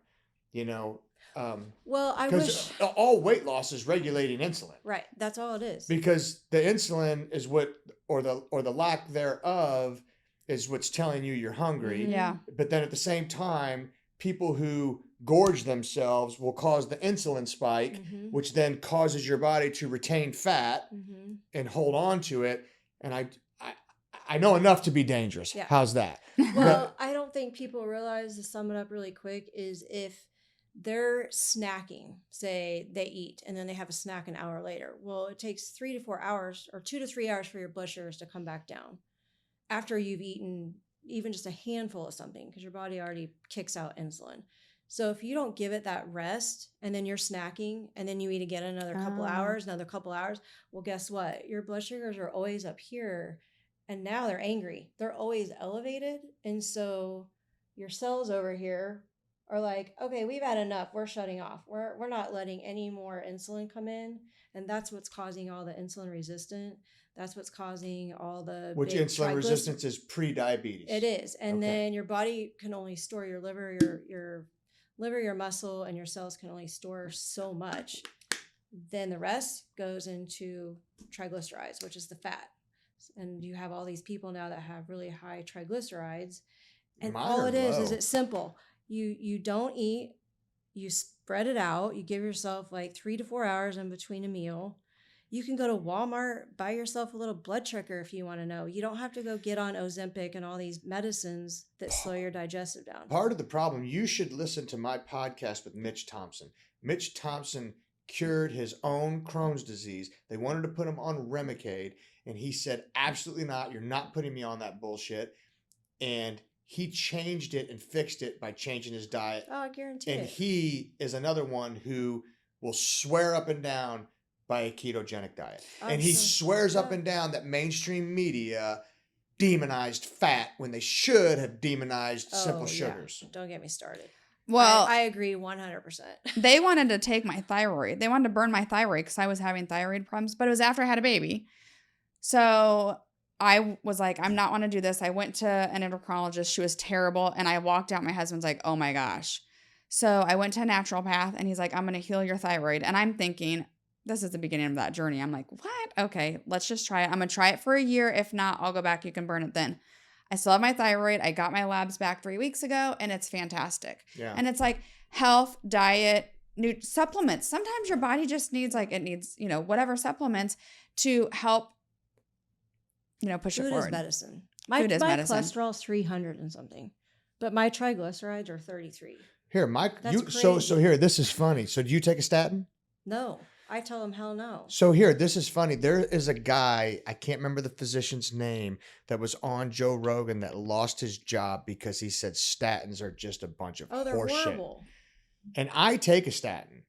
Well, I wish. All weight loss is regulating insulin. Right, that's all it is. Because the insulin is what, or the lack thereof, is what's telling you you're hungry. Yeah. But then at the same time, people who gorge themselves will cause the insulin spike, which then causes your body to retain fat and hold on to it. And I know enough to be dangerous. Yeah. How's that? Well, I don't think people realize, to sum it up really quick, is if they're snacking, say they eat and then they have a snack an hour later. Well, it takes 3 to 4 hours or 2 to 3 hours for your blood sugars to come back down after you've eaten even just a handful of something, because your body already kicks out insulin. So if you don't give it that rest and then you're snacking and then you eat again another couple hours, well, guess what? Your blood sugars are always up here and now they're angry. They're always elevated. And so your cells over here are like, okay, we've had enough. We're shutting off. We're not letting any more insulin come in. And that's what's causing all the insulin resistant. That's what's causing all the Which insulin resistance is pre-diabetes. It is. And then your body can only store your liver, your liver, your muscle, and your cells can only store so much. Then the rest goes into triglycerides, which is the fat. And you have all these people now that have really high triglycerides. And all it is it's simple. You don't eat, you spread it out, you give yourself 3 to 4 hours in between a meal. You can go to Walmart, buy yourself a little blood checker if you want to know. You don't have to go get on Ozempic and all these medicines that slow your digestive down. Part of the problem, you should listen to my podcast with Mitch Thompson. Mitch Thompson cured his own Crohn's disease. They wanted to put him on Remicade, and he said, absolutely not. You're not putting me on that bullshit. And he changed it and fixed it by changing his diet. Oh, I guarantee and it. He is another one who will swear up and down by a ketogenic diet. And he swears up and down that mainstream media demonized fat when they should have demonized simple sugars. Yeah. Don't get me started. Well, I agree 100%. They wanted to take my thyroid. They wanted to burn my thyroid because I was having thyroid problems, but it was after I had a baby. So I was like, I'm not want to do this. I went to an endocrinologist. She was terrible. And I walked out. My husband's like, oh my gosh. So I went to a naturopath and he's like, I'm going to heal your thyroid. And I'm thinking, this is the beginning of that journey. I'm like, what? Okay, let's just try it. I'm going to try it for a year. If not, I'll go back. You can burn it then. I still have my thyroid. I got my labs back 3 weeks ago and it's fantastic. Yeah. And it's like health, diet, supplements. Sometimes your body just needs it needs, whatever supplements to help, push it forward. Food is medicine. My cholesterol is 300 and something, but my triglycerides are 33. Here, so here, this is funny. So do you take a statin? No, I tell them hell no. So here, this is funny. There is a guy, I can't remember the physician's name, that was on Joe Rogan that lost his job because he said statins are just a bunch of They're horse shit. horrible. And I take a statin.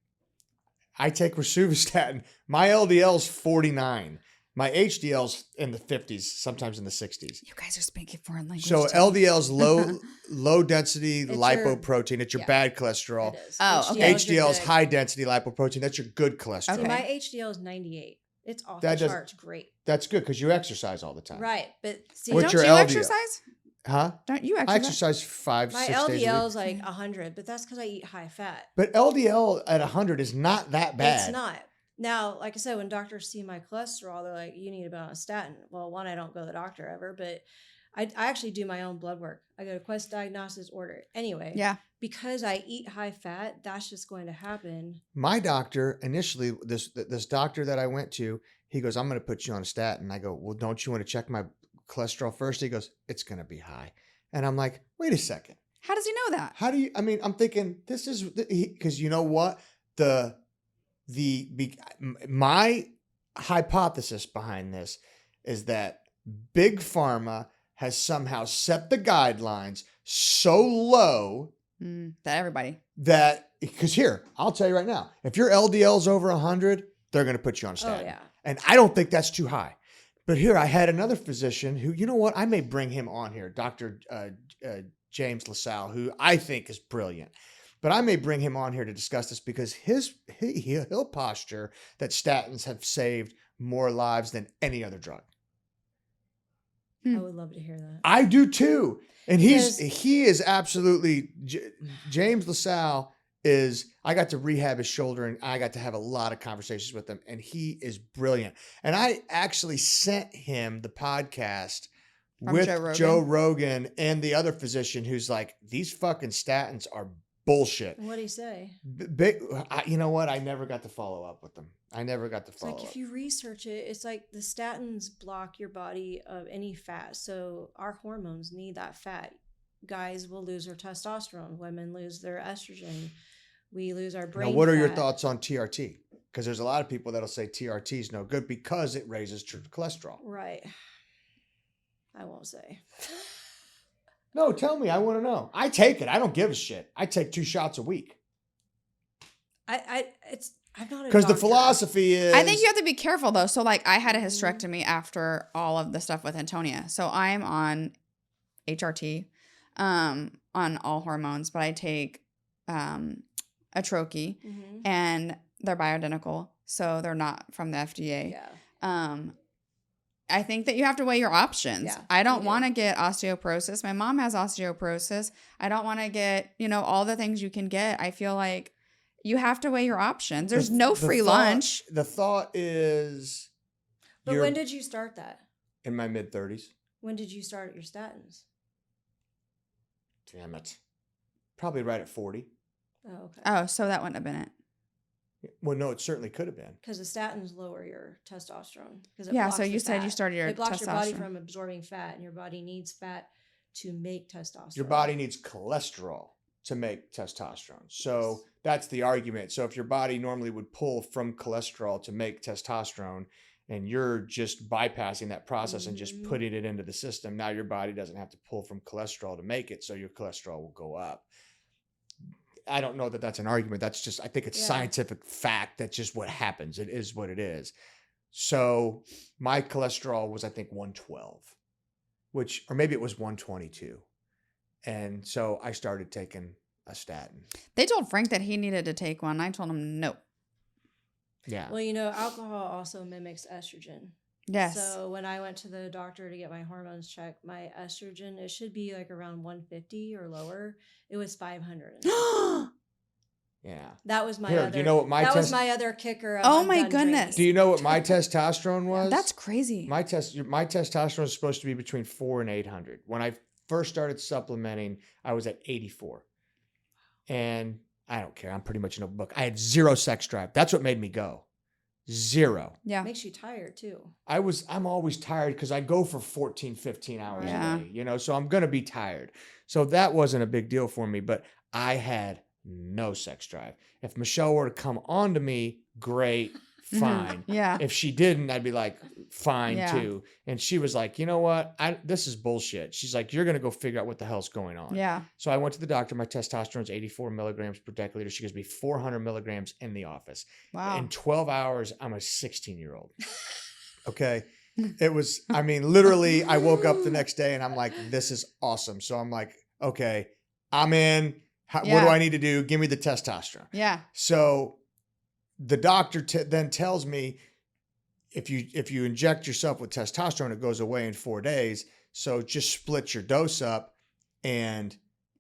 I take rosuvastatin. My LDL's 49. My HDL's in the 50s, sometimes in the 60s. You guys are speaking foreign language. So to me. LDL's low density It's lipoprotein. It's your bad cholesterol. It is. Oh, okay. HDL's good. high density lipoprotein. That's your good cholesterol. So Okay. my HDL is 98. It's off That the does- charts. Great. That's good because you exercise all the time. Right. But see, What's Don't your you LDL? exercise? Huh? Don't you I exercise? exercise 5, my 6 days a LDL week. is like 100, but that's because I eat high fat. But LDL at 100 is not that bad. It's not. Now, like I said, when doctors see my cholesterol, they're like, you need to be on a statin. Well, one, I don't go to the doctor ever, but I actually do my own blood work. I go to Quest Diagnostics, order it. Anyway, Yeah. because I eat high fat, that's just going to happen. My doctor, initially, this doctor that I went to, he goes, I'm going to put you on a statin. I go, well, don't you want to check my cholesterol first? He goes, it's going to be high. And I'm like, wait a second. How does he know that? How do you, I mean, I'm thinking this is, because you know what? My hypothesis behind this is that Big Pharma has somehow set the guidelines so low That everybody. that, because here, I'll tell you right now, if your LDL's over 100, they're going to put you on a statin. Oh, yeah. And I don't think that's too high. But here, I had another physician who, you know what? I may bring him on here, Dr. James LaSalle, who I think is brilliant. But I may bring him on here to discuss this because he'll posture that statins have saved more lives than any other drug. I would love to hear that. I do too. And Because- he is absolutely, James LaSalle is, I got to rehab his shoulder and I got to have a lot of conversations with him and he is brilliant. And I actually sent him the podcast From with Joe Rogan? Joe Rogan and the other physician who's like, these fucking statins are bullshit. What do you say? You know what? I never got to follow up with them. I never got to It's follow like up. if you research it, it's like the statins block your body of any fat. So our hormones need that fat. Guys will lose their testosterone. Women lose their estrogen. We lose our brain. Now, what are your fat. thoughts on TRT? Because there's a lot of people that'll say TRT is no good because it raises cholesterol. Right. I won't say. No, tell me. I want to know. I take it. I don't give a shit. I take 2 shots a week. I'm not a Because the doctor. philosophy is. I think you have to be careful though. So like I had a hysterectomy after all of the stuff with Antonia. So I'm on HRT, on all hormones, but I take a troche Mhm. and they're bioidentical. So they're not from the FDA. Yeah. I think that you have to weigh your options. Yeah, I don't you do. want to get osteoporosis. My mom has osteoporosis. I don't want to get, all the things you can get. I feel like you have to weigh your options. There's no free lunch. The thought is. But when did you start that? In my mid 30s. When did you start your statins? Damn it. Probably right at 40. Oh, okay. Oh, so that wouldn't have been it. Well, no, it certainly could have been. Because the statins lower your testosterone. Yeah, so you said you started your It blocks your body testosterone. from absorbing fat, and your body needs fat to make testosterone. Your body needs cholesterol to make testosterone. So that's the argument. So if your body normally would pull from cholesterol to make testosterone and you're just bypassing that process and just Mhm. putting it into the system, now your body doesn't have to pull from cholesterol to make it. So your cholesterol will go up. I don't know that that's an argument. That's just, I think it's Yeah. scientific fact. That's just what happens. It is what it is. So my cholesterol was, I think, 112, or maybe it was 122. And so I started taking a statin. They told Frank that he needed to take one. I told him no. Yeah. Well, alcohol also mimics estrogen. Yes. So when I went to the doctor to get my hormones checked, my estrogen, it should be like around 150 or lower. It was 500. Yeah. That was my Here, other. do you know what my that was test- my other kicker. Of Oh I'm my done goodness. drinking. Do you know what my testosterone was? That's crazy. My testosterone was supposed to be between 400 and 800. When I first started supplementing, I was at 84. And I don't care. I'm pretty much an open book. I had 0 sex drive. That's what made me go. 0. Yeah. Makes you tired too. I'm always tired because I go for 14, 15 hours Yeah. a day, so I'm going to be tired. So that wasn't a big deal for me, but I had no sex drive. If Michelle were to come on to me, great. fine. Yeah. If she didn't, I'd be like, fine Yeah. too. And she was like, you know what? This is bullshit. She's like, you're going to go figure out what the hell's going on. Yeah. So I went to the doctor. My testosterone's 84 milligrams per deciliter. She gives me 400 milligrams in the office. Wow. In 12 hours, I'm a 16-year-old. Okay. It was, I mean, literally, I woke up the next day and I'm like, this is awesome. So I'm like, okay, I'm in. What do I need to do? Give me the testosterone. Yeah. So the doctor then tells me, if you inject yourself with testosterone, it goes away in 4 days. So just split your dose up and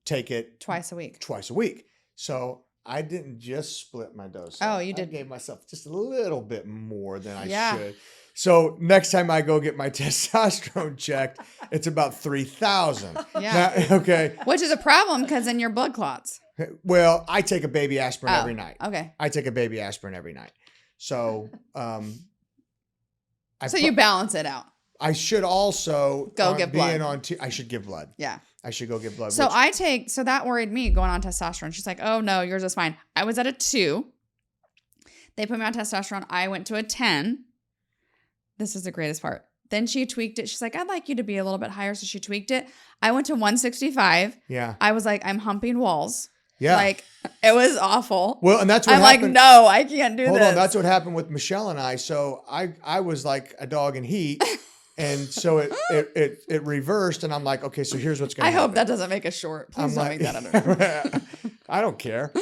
take it Twice a week. So I didn't just split my dose. Oh, up. you did. I gave myself just a little bit more than I should. So next time I go get my testosterone checked, it's about 3,000. Yeah. Now, okay. Which is a problem because then your blood clots. Well, I take a baby aspirin every night. Okay. I take a baby aspirin every night. So, so you balance it out. I should also go give blood. I should give blood. Yeah. I should go give blood. So so that worried me going on testosterone. She's like, oh no, yours is fine. I was at a 2. They put me on testosterone. I went to a 10. This is the greatest part. Then she tweaked it. She's like, I'd like you to be a little bit higher. So she tweaked it. I went to 165. Yeah. I was like, I'm humping walls. Yeah. Like, it was awful. Well, and that's what I'm happened. like, no, I can't do this. Hold on. That's what happened with Michelle and I. So I was like a dog in heat. And so it reversed. And I'm like, okay, so here's what's going to happen. I hope that doesn't make us short. Please don't make that under. I don't care.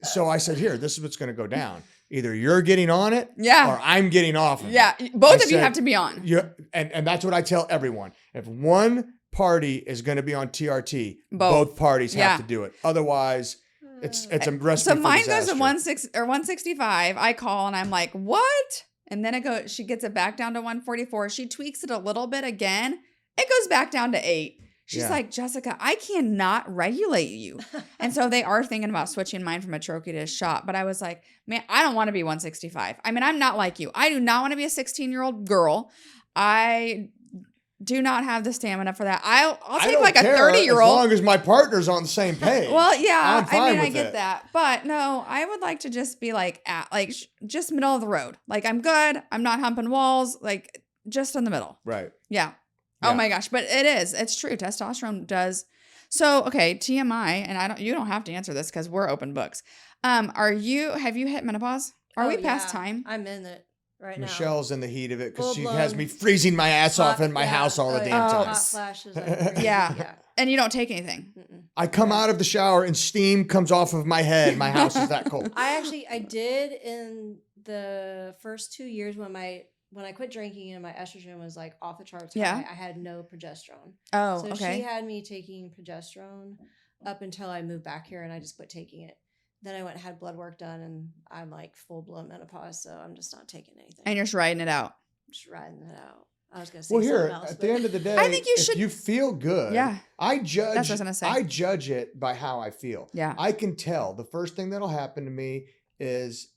So I said, here, this is what's going to go down. Either you're getting on it or I'm getting off of it. Both of you have to be on. And that's what I tell everyone. If one party is going to be on TRT, both parties have to do it. Otherwise, it's a recipe So for mine disaster. goes to 165. I call and I'm like, what? And then she gets it back down to 144. She tweaks it a little bit again. It goes back down to 8. She's like, Jessica, I cannot regulate you. And so they are thinking about switching mine from a troche to a shot. But I was like, man, I don't want to be 165. I mean, I'm not like you. I do not want to be a 16-year-old girl. I do not have the stamina for that. I'll take like a 30-year-old. As long as my partner's on the same page. Well, yeah. I'm fine with I get that. But no, I would like to just be like, just middle of the road. Like, I'm good. I'm not humping walls. Like, just in the middle. Right. Yeah. Oh my gosh, but it's true. Testosterone does. So, okay, TMI, and you don't have to answer this because we're open books. Have you hit menopause? Are we past time? I'm in it right now. Michelle's in the heat of it because she has me freezing my ass off in my house all the damn time. Hot flashes. Yeah. And you don't take anything. I come out of the shower and steam comes off of my head. My house is that cold. I did in the first 2 years when I quit drinking and my estrogen was like off the charts high, I had no progesterone. Oh, so okay. She had me taking progesterone up until I moved back here and I just quit taking it. Then I went and had blood work done and I'm like full blown menopause, so I'm just not taking anything. And you're just riding it out. Just riding it out. I was going to say something else. At the end of the day, I think if you feel good. Yeah. That's what I was going to say. I judge it by how I feel. Yeah. I can tell. The first thing that'll happen to me is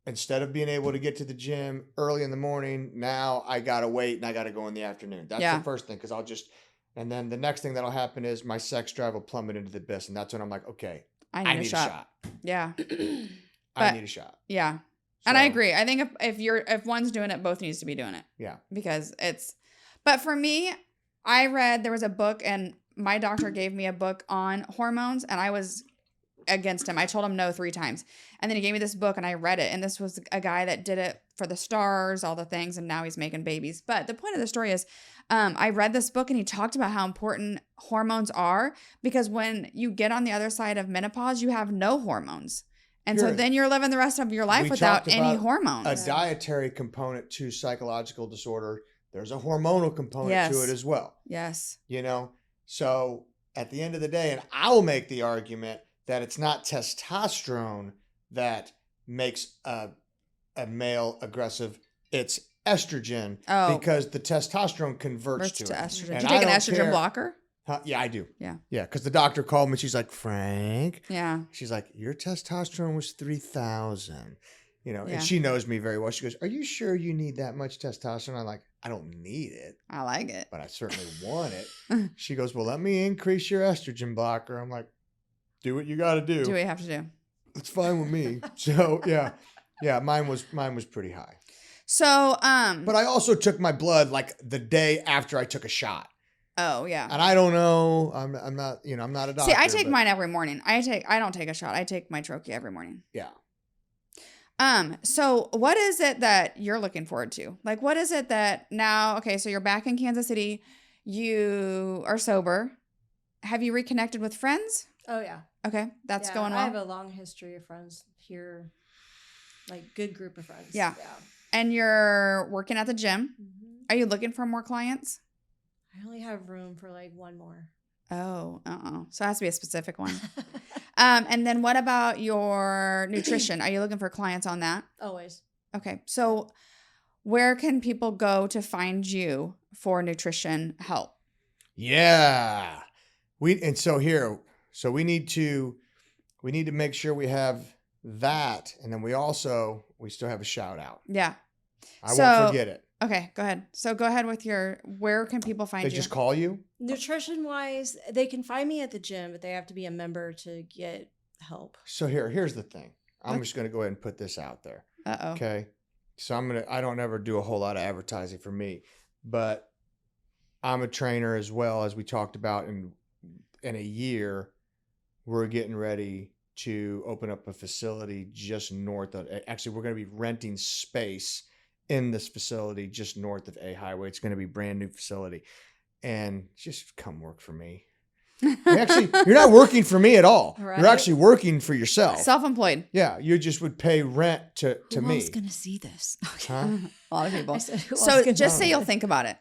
instead of being able to get to the gym early in the morning, now I got to wait and I got to go in the afternoon. That's the first thing because and then the next thing that'll happen is my sex drive will plummet into the abyss. And that's when I'm like, okay, I need a shot. Yeah. I need a shot. Yeah. And I agree. I think if one's doing it, both needs to be doing it. Yeah. Because but for me, there was a book and my doctor gave me a book on hormones and I was against him. I told him no 3 times. And then he gave me this book and I read it. And this was a guy that did it for the stars, all the things. And now he's making babies. But the point of the story is I read this book and he talked about how important hormones are because when you get on the other side of menopause, you have no hormones. And so then you're living the rest of your life without any hormones. A dietary component to psychological disorder. There's a hormonal component to it as well. Yes. So at the end of the day, and I'll make the argument that it's not testosterone that makes a male aggressive. It's estrogen because the testosterone converts to estrogen. And do you take an estrogen blocker? Yeah, I do. Yeah. Yeah, because the doctor called me. She's like, Frank. Yeah. She's like, your testosterone was 3,000. And she knows me very well. She goes, are you sure you need that much testosterone? I'm like, I don't need it. I like it. But I certainly want it. She goes, well, let me increase your estrogen blocker. I'm like, do what you got to do. Do what you have to do. It's fine with me. So, yeah. Yeah, mine was pretty high. So, But I also took my blood like the day after I took a shot. oh yeah. And I don't know. I'm not, I'm not a doctor. See, I take but mine every morning. I don't take a shot. I take my troche every morning. Yeah. So what is it that you're looking forward to? Like, what is it that now, okay, so you're back in Kansas City, you are sober. Have you reconnected with friends? Oh, yeah. Okay, that's going well. I have a long history of friends here, like good group of friends. Yeah. And you're working at the gym. Mm-hmm. Are you looking for more clients? I only have room for like one more. Oh, so it has to be a specific one. And then what about your nutrition? Are you looking for clients on that? Oh. Always. Okay. So where can people go to find you for nutrition help? Yeah. We need to make sure we have that. And then we still have a shout out. Yeah. I won't forget it. Okay, go ahead. So go ahead with where can people find you? They just call you? Nutrition wise, they can find me at the gym, but they have to be a member to get help. So here's the thing. I'm just going to go ahead and put this out there. Uh-oh. Okay. So I don't ever do a whole lot of advertising for me, but I'm a trainer as well, as we talked about. In a year, we're getting ready to open up a facility just north of, actually, we're going to be renting space in this facility just north of A Highway. It's going to be a brand new facility, and just come work for me. Actually, you're not working for me at all. Right. You're actually working for yourself. Self-employed. Yeah, you just would pay rent to me. Who's going to see this? Huh? A lot of people. So just say you'll think about it.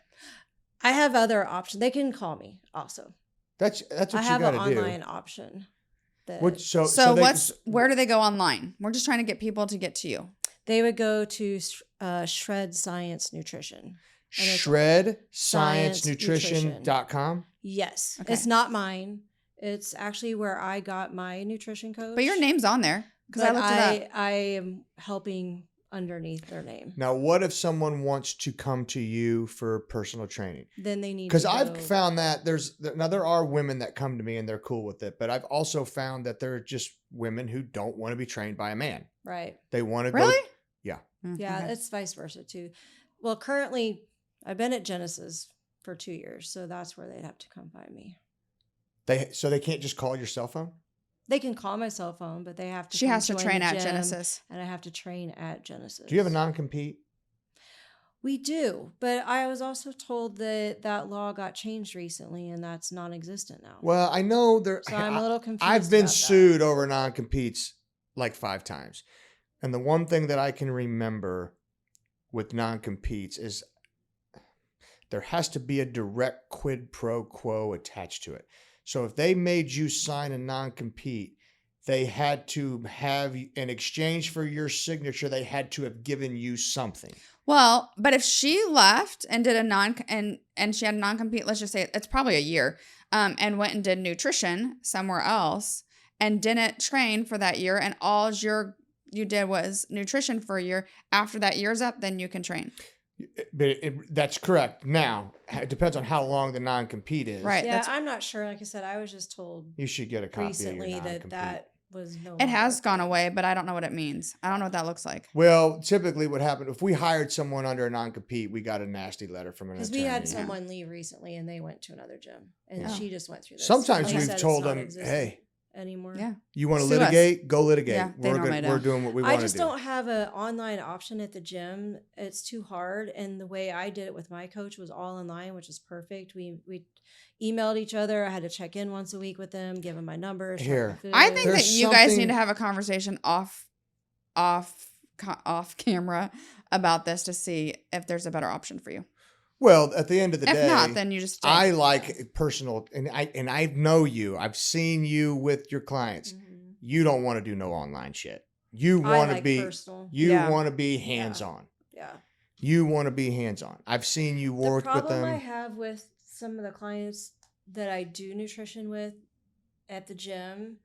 I have other options. They can call me also. That's what you I have got an to do. online option. Where do they go online? We're just trying to get people to get to you. They would go to Shred Science Nutrition. ShredScienceNutrition.com? Yes. Okay. It's not mine. It's actually where I got my nutrition coach. But your name's on there because I looked it up. I am helping underneath their name. Now, what if someone wants to come to you for personal training? Then they need to Because I've found that there are women that come to me and they're cool with it, but I've also found that there are just women who don't want to be trained by a man. Right. They want to Really? go. Yeah. Yeah, Okay. it's vice versa too. Well, currently, I've been at Genesis for 2 years, so that's where they'd have to come find me. So they can't just call your cell phone? They can call my cell phone, but they have to. She has to join train the at gym, Genesis. and I have to train at Genesis. Do you have a non-compete? We do, but I was also told that law got changed recently, and that's non-existent now. Well, I know there. So I'm a little confused. I've been about sued over non-competes like 5 times. And the one thing that I can remember with non-competes is there has to be a direct quid pro quo attached to it. So if they made you sign a non-compete, they had to have, in exchange for your signature, they had to have given you something. Well, but if she left and did and she had a non-compete, let's just say it's probably a year, and went and did nutrition somewhere else and didn't train for that year, and all you did was nutrition for a year, after that year's up, then you can train. But that's correct. Now, it depends on how long the non-compete is. Right. Yeah, I'm not sure. Like I said, I was just told You should get a copy recently of your non-compete. that was no. It has longer. gone away, but I don't know what it means. I don't know what that looks like. Well, typically what happened, if we hired someone under a non-compete, we got a nasty letter from an Because attorney. we had someone leave recently, and they went to another gym, and Yeah. she just went through this. Sometimes Like I we've said, it's told not them, existent hey, anymore. Yeah. you want to Sue us. litigate? Go litigate. Yeah, they normally do. We're doing what we want I to just do. don't have an online option at the gym. It's too hard, and the way I did it with my coach was all online, which is perfect. We emailed each other. I had to check in once a week with them, give them my numbers. check Here. my food. I think There's that you guys something- need to have a conversation off camera about this to see if there's a better option for you. Well, at the end of the If day, not, then you just stay. I like personal, and I know you. I've seen you with your clients. Mhm. You don't want to do no online shit. You I want to like be personal. you Yeah. want to be hands-on. Yeah. You want to be hands-on. I've seen you work The with problem I them. have with some of the clients that I do nutrition with at the gym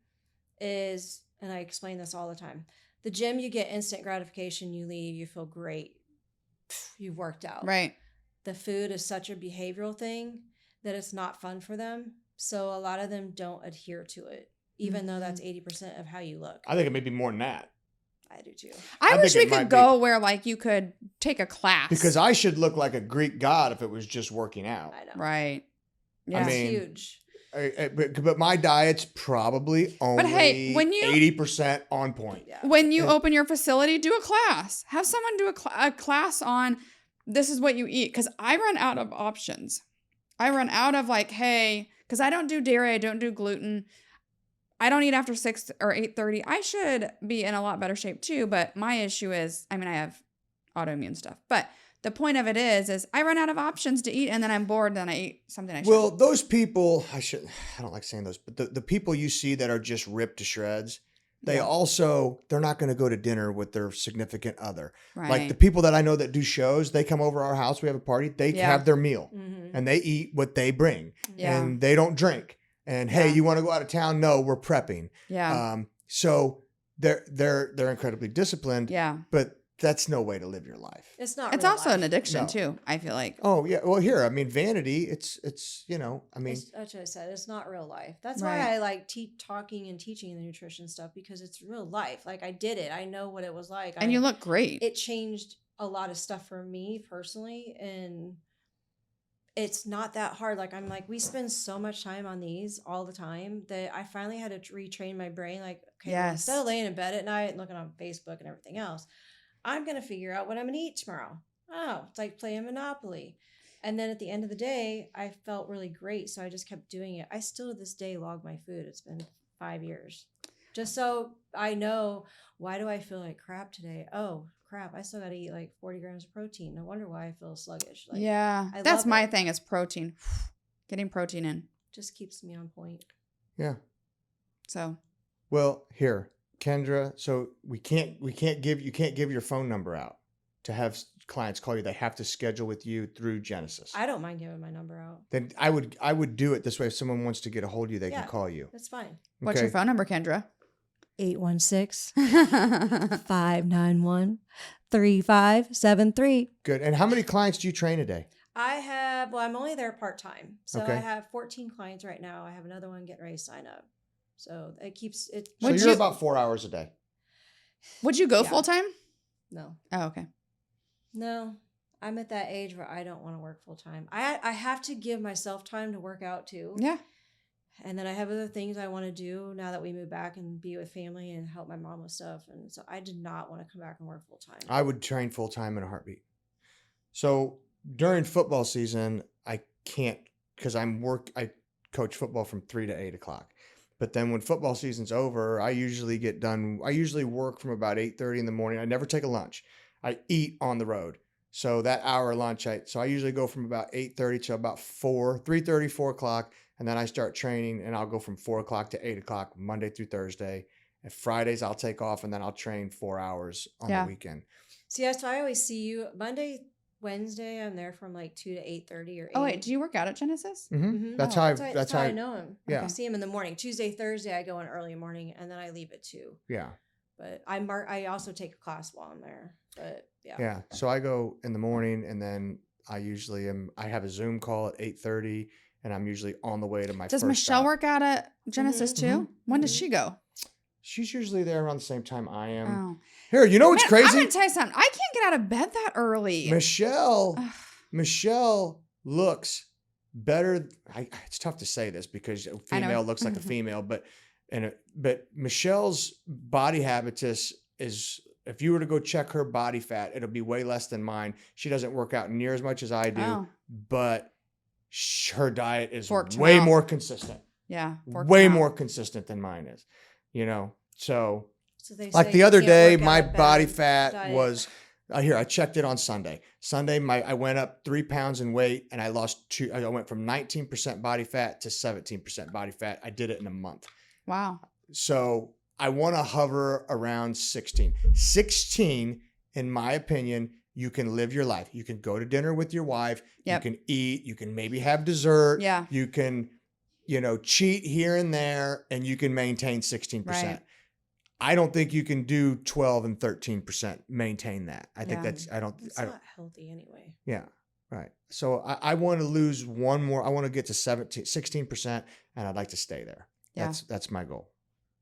is, and I explain this all the time, the gym, you get instant gratification, you leave, you feel great, you've worked out. Right. The food is such a behavioral thing that it's not fun for them. So a lot of them don't adhere to it, even though that's 80% of how you look. I think it may be more than that. I do too. I wish think we it might could go where like you could take a class. Because I should look like a Greek god if it was just working out. I know. Right. Yeah. I It's mean, huge. but my diet's probably only hey, when you- 80% on point. Yeah. When you open your facility, do a class. Have someone do a class on this is what you eat. Because I run out of options. I run out of like, hey, because I don't do dairy, I don't do gluten. I don't eat after 6 or 8:30. I should be in a lot better shape too. But my issue is, I mean, I have autoimmune stuff. But the point of it is I run out of options to eat, and then I'm bored, and I eat something I shouldn't. Well, those people, I don't like saying those, but the people you see that are just ripped to shreds, they're not going to go to dinner with their significant other. Right. Like the people that I know that do shows, they come over our house, we have a party, they have their meal and they eat what they bring and they don't drink. And hey, you want to go out of town? No, we're prepping. Yeah. So they're incredibly disciplined. Yeah. But that's no way to live your life. It's not. It's real also life. an addiction too, I feel like. Oh yeah. Well, here, I mean, vanity. It's That's what I said. It's not real life. That's why I like talking and teaching the nutrition stuff, because it's real life. Like I did it. I know what it was like. And you look great. It changed a lot of stuff for me personally, and it's not that hard. Like I'm like, we spend so much time on these all the time that I finally had to retrain my brain. Like, okay, well, instead of laying in bed at night and looking on Facebook and everything else, I'm going to figure out what I'm going to eat tomorrow. Oh, it's like playing Monopoly. And then at the end of the day, I felt really great. So I just kept doing it. I still to this day log my food. It's been 5 years. Just so I know, why do I feel like crap today? Oh, crap. I still got to eat like 40 grams of protein. No wonder why I feel sluggish. Like, That's my thing is protein. Getting protein in. Just keeps me on point. Yeah. So. Well, here. Kendra, so you can't give your phone number out to have clients call you. They have to schedule with you through Genesis. I don't mind giving my number out. Then I would do it this way. If someone wants to get a hold of you, they can call you. That's fine. What's your phone number, Kendra? 816-591-3573. Good. And how many clients do you train a day? I'm only there part-time. So I have 14 clients right now. I have another one getting ready to sign up. So it keeps it. So you're about 4 hours a day. Would you go full time? No. Oh, okay. No, I'm at that age where I don't want to work full time. I have to give myself time to work out too. Yeah. And then I have other things I want to do now that we move back and be with family and help my mom with stuff. And so I did not want to come back and work full time. I would train full time in a heartbeat. So during football season, I can't because I coach football from 3 to 8 o'clock. But then when football season's over, I usually work from about 8:30 in the morning. I never take a lunch. I eat on the road. So that hour lunch, I usually go from about 8:30 to about 3:30, 4 o'clock. And then I start training and I'll go from 4 o'clock to 8 o'clock, Monday through Thursday. And Fridays I'll take off and then I'll train 4 hours on the weekend. See, that's why I always see you Monday, Wednesday. I'm there from like 2 to 8:30 or 8. Oh wait, do you work out at Genesis? Mm-hmm. That's how I know him. Yeah. I see him in the morning. Tuesday, Thursday, I go in early morning and then I leave at 2. Yeah. But I also take a class while I'm there. But yeah. Yeah. So I go in the morning and then I have a Zoom call at 8:30 and I'm usually on the way to my Does first Michelle stop. work out at Genesis too? Mm-hmm. When does she go? She's usually there around the same time I am. Oh. Here, you know what's crazy? I'm gonna tell you something. I can't get out of bed that early. Michelle looks better. It's tough to say this because a female looks like a female, but Michelle's body habitus is, if you were to go check her body fat, it'll be way less than mine. She doesn't work out near as much as I do, but her diet is way more consistent. Yeah. Way more consistent than mine is, So like the other day, my body fat was, I checked it on Sunday. Sunday, I went up 3 pounds in weight and I lost 2. I went from 19% body fat to 17% body fat. I did it in a month. Wow. So I want to hover around 16. 16, in my opinion, you can live your life. You can go to dinner with your wife. Yep. You can eat. You can maybe have dessert. Yeah. You can, cheat here and there and you can maintain 16%. Right. I don't think you can do 12 and 13% maintain that. I think it's not healthy anyway. Yeah. Right. So I want to lose one more. I want to get to 16% and I'd like to stay there. Yeah. That's my goal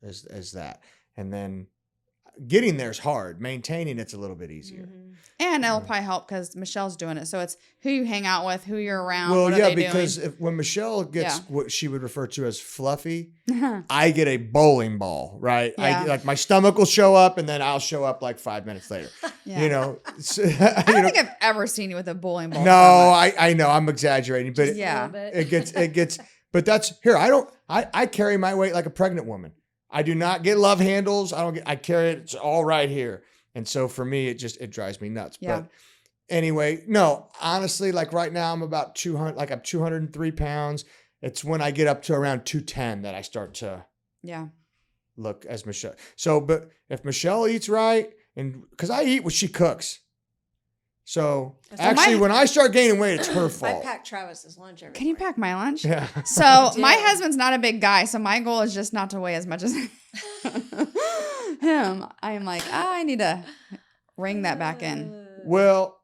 is that. And then getting there's hard. Maintaining it's a little bit easier. Mm-hmm. And it'll probably help because Michelle's doing it. So it's who you hang out with, who you're around. Well, what are yeah, they because doing? when Michelle gets Yeah. what she would refer to as fluffy, I get a bowling ball, right? Yeah. Like my stomach will show up and then I'll show up like 5 minutes later. Yeah. You know, I don't think I've ever seen you with a bowling ball. no, so much. I know I'm exaggerating, but Yeah. it gets, but that's here. I carry my weight like a pregnant woman. I do not get love handles. I carry it. It's all right here. And so for me, it drives me nuts. Yeah. But anyway, no, honestly, like right now I'm about 200, like I'm 203 pounds. It's when I get up to around 210 that I start to Yeah. look as Michelle. So, but if Michelle eats right, and because I eat what she cooks. So actually, when I start gaining weight, it's her I fault. pack Travis's lunch every Can you morning. pack my lunch? Yeah. So do. my husband's not a big guy, so my goal is just not to weigh as much as him. I'm like, I need to ring that back in. Well,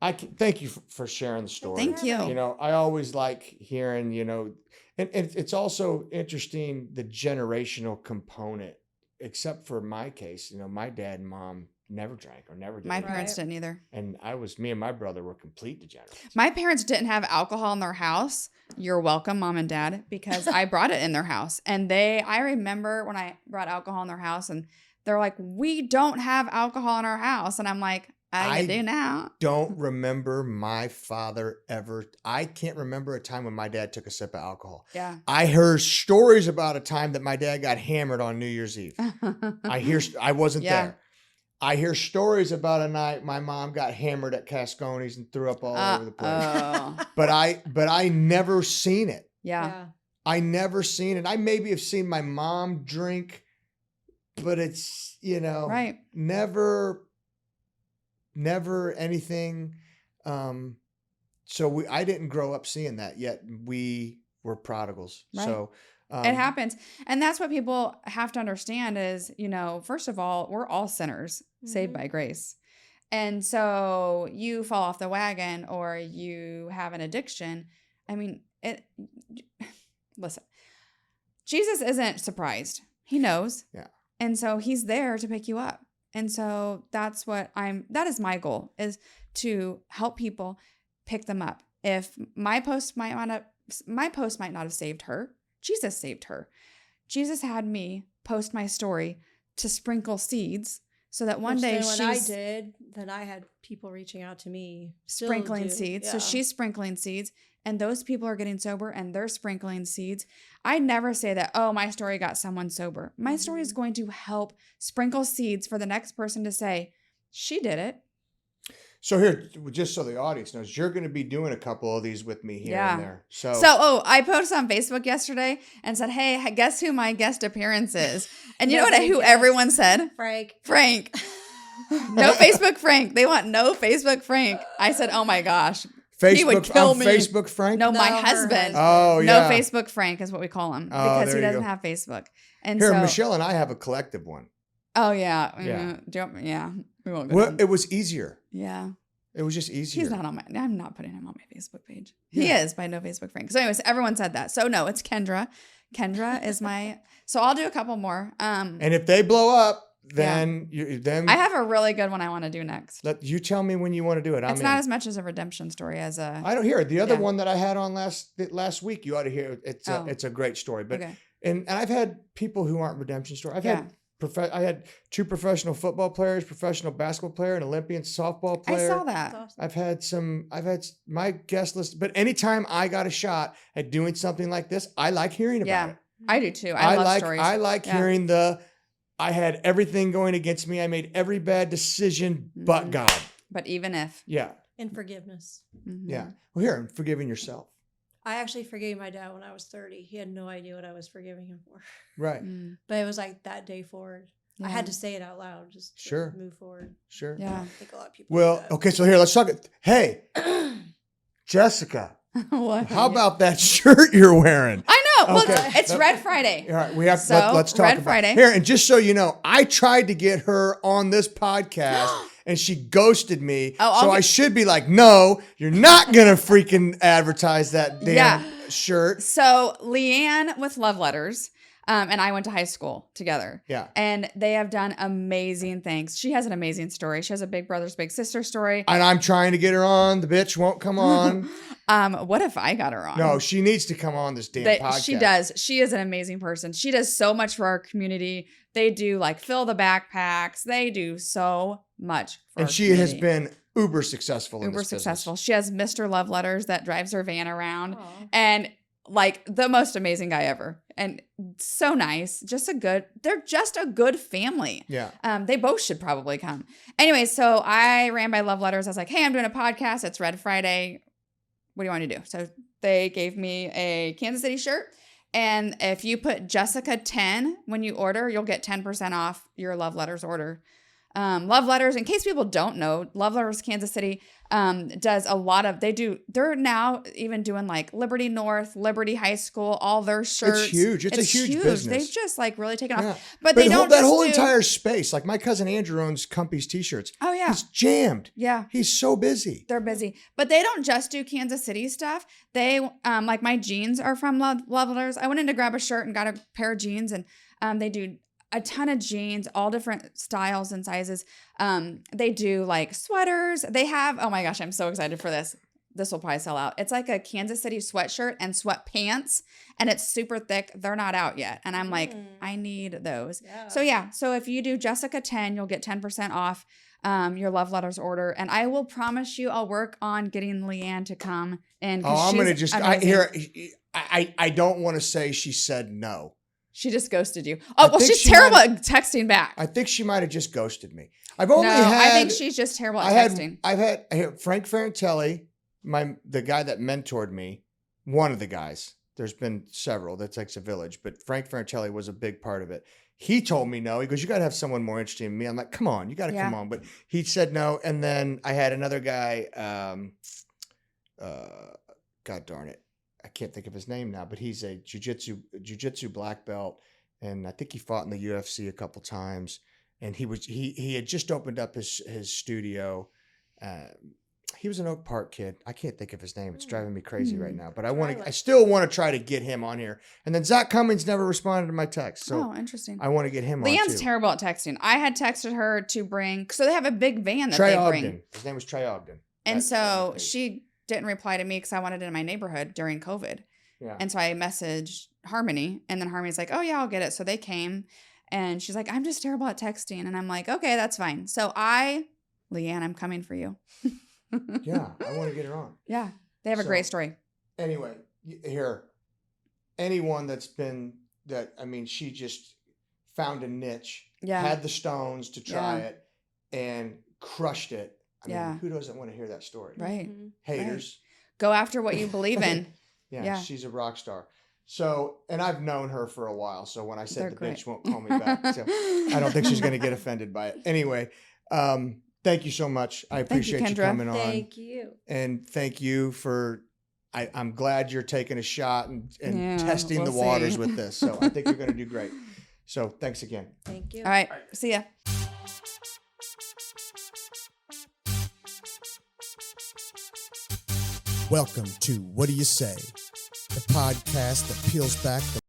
thank you for sharing the story. Thank you. You know, I always like hearing, you know, and it's also interesting the generational component, except for my case, you know, my dad and mom never drank or never did. My anything. parents didn't either. And me and my brother were complete degenerates. My parents didn't have alcohol in their house. You're welcome, mom and dad, because I brought it in their house. And I remember when I brought alcohol in their house and they're like, we don't have alcohol in our house. And I'm like, I do now. Don't remember my father ever. I can't remember a time when my dad took a sip of alcohol. Yeah. I heard stories about a time that my dad got hammered on New Year's Eve. I wasn't Yeah. there. I hear stories about a night my mom got hammered at Cascones and threw up all over the place. Oh. But I never seen it. Yeah. I never seen it. I maybe have seen my mom drink, but it's, you know, Right. never anything. So I didn't grow up seeing that, yet we were prodigals. Right. So It happens. And that's what people have to understand is, you know, first of all, we're all sinners saved by grace. And so you fall off the wagon or you have an addiction. I mean, listen, Jesus isn't surprised. He knows. Yeah. And so he's there to pick you up. And so that is my goal, is to help people pick them up. If my post might not have saved her, Jesus saved her. Jesus had me post my story to sprinkle seeds so that one day when I did, then I had people reaching out to me. Sprinkling seeds. Yeah. So she's sprinkling seeds and those people are getting sober and they're sprinkling seeds. I never say that, oh, my story got someone sober. My story is going to help sprinkle seeds for the next person to say, she did it. So here, just so the audience knows, you're going to be doing a couple of these with me here and there. So I posted on Facebook yesterday and said, hey, guess who my guest appearance is? And you know who everyone said? Frank. No Facebook Frank. They want no Facebook Frank. I said, oh my gosh. Facebook, he would kill me. Facebook Frank? No, my husband. Oh, yeah. No Facebook Frank is what we call him because he doesn't have Facebook. And here, so Michelle and I have a collective one. Oh, yeah. Yeah. We won't go Well, it was easier. Yeah. It was just easier. He's not on I'm not putting him on my Facebook page. He is, but no Facebook Frank. So anyways, everyone said that. So no, it's Kendra. Kendra is so I'll do a couple more. And if they blow up, then I have a really good one I want to do next. You tell me when you want to do it. It's not as much as a redemption story as a. I don't hear it. The other one that I had on last week, you ought to hear it. It's a great story. But and I've had people who aren't redemption story. I had 2 professional football players, professional basketball player, an Olympian softball player. I saw that. Awesome. I've had my guest list, but anytime I got a shot at doing something like this, I like hearing about it. I do too. I love stories. I like hearing I had everything going against me. I made every bad decision, but God. But even if. Yeah. And forgiveness. Mm-hmm. Yeah. Well, here, forgiving yourself. I actually forgave my dad when I was 30. He had no idea what I was forgiving him for. Right. But it was like that day forward. Yeah. I had to say it out loud just to move forward. Sure. Yeah. I think a lot of people. Well, okay, so here, let's talk. Hey, Jessica. What? How about that shirt you're wearing? I know. Okay. Well, it's Red Friday. All right, we have let's talk Red about Friday. Here, and just so you know, I tried to get her on this podcast and she ghosted me. I should be like, no, you're not gonna freaking advertise that damn shirt. So Leanne with Love Letters And I went to high school together. Yeah. And they have done amazing things. She has an amazing story. She has a big brothers, big sister story. And I'm trying to get her on. The bitch won't come on. What if I got her on? No, she needs to come on this damn podcast. She does. She is an amazing person. She does so much for our community. They do like fill the backpacks. They do so much for And our she community. has been uber successful in this successful. business. She has Mr. Love Letters that drives her van around. Aw. And like the most amazing guy ever. And so nice. They're just a good family. Yeah. They both should probably come. Anyway, so I ran by Love Letters. I was like, hey, I'm doing a podcast. It's Red Friday. What do you want to do? So they gave me a Kansas City shirt. And if you put Jessica 10 when you order, you'll get 10% off your Love Letters order. Love Letters, in case people don't know, Love Letters Kansas City does a lot of, they're now even doing like Liberty North, Liberty High School, all their shirts. It's huge. It's a huge business. They've just like really taken off. Yeah. But they don't that just whole do, entire space. Like my cousin Andrew owns Cumpy's t-shirts. Oh yeah. He's jammed. Yeah. He's so busy. They're busy. But they don't just do Kansas City stuff. They, like my jeans are from Love Letters. I went in to grab a shirt and got a pair of jeans, and they do a ton of jeans, all different styles and sizes. They do like sweaters. They have, oh my gosh, I'm so excited for this. This will probably sell out. It's like a Kansas City sweatshirt and sweatpants, and it's super thick. They're not out yet. And I'm like, I need those. Yeah. So yeah, so if you do Jessica 10, you'll get 10% off your Love Letters order. And I will promise you I'll work on getting Leanne to come in. Oh, I'm going to just, amazing. I don't want to say she said no. She just ghosted you. Oh, well, she's terrible at texting back. I think she might have just ghosted me. I think she's just terrible at texting. I've had Frank Ferrantelli, the guy that mentored me, one of the guys. There's been several. That takes a village, but Frank Ferrantelli was a big part of it. He told me no. He goes, you got to have someone more interesting in me. I'm like, come on, you got to come on. But he said no. And then I had another guy, God darn it, I can't think of his name now, but he's a jiu-jitsu black belt, and I think he fought in the UFC a couple times. And he had just opened up his studio. He was an Oak Park kid. I can't think of his name. It's driving me crazy right now. But I still want to try to get him on here. And then Zach Cummings never responded to my text. So interesting. I want to get him on Leanne's too. terrible at texting. I had texted her to bring, so they have a big van that Trey they Ogden. bring. His name was Trey Ogden. And so she didn't reply to me because I wanted it in my neighborhood during COVID. Yeah. And so I messaged Harmony, and then Harmony's like, oh yeah, I'll get it. So they came, and she's like, I'm just terrible at texting. And I'm like, okay, that's fine. So Leanne, I'm coming for you. Yeah, I want to get her on. Yeah, they have a great story. Anyway, here, anyone she just found a niche, had the stones to try it, and crushed it. I mean, who doesn't want to hear that story? Right. Haters. Right. Go after what you believe in. Yeah, she's a rock star. So, and I've known her for a while. So when I said bitch won't call me back, so I don't think she's going to get offended by it. Anyway, thank you so much. I appreciate you coming on. Thank you. And thank you for, I'm glad you're taking a shot and testing the waters with this. So I think you're going to do great. So thanks again. Thank you. All right. See ya. Welcome to What Do You Say? The podcast that peels back the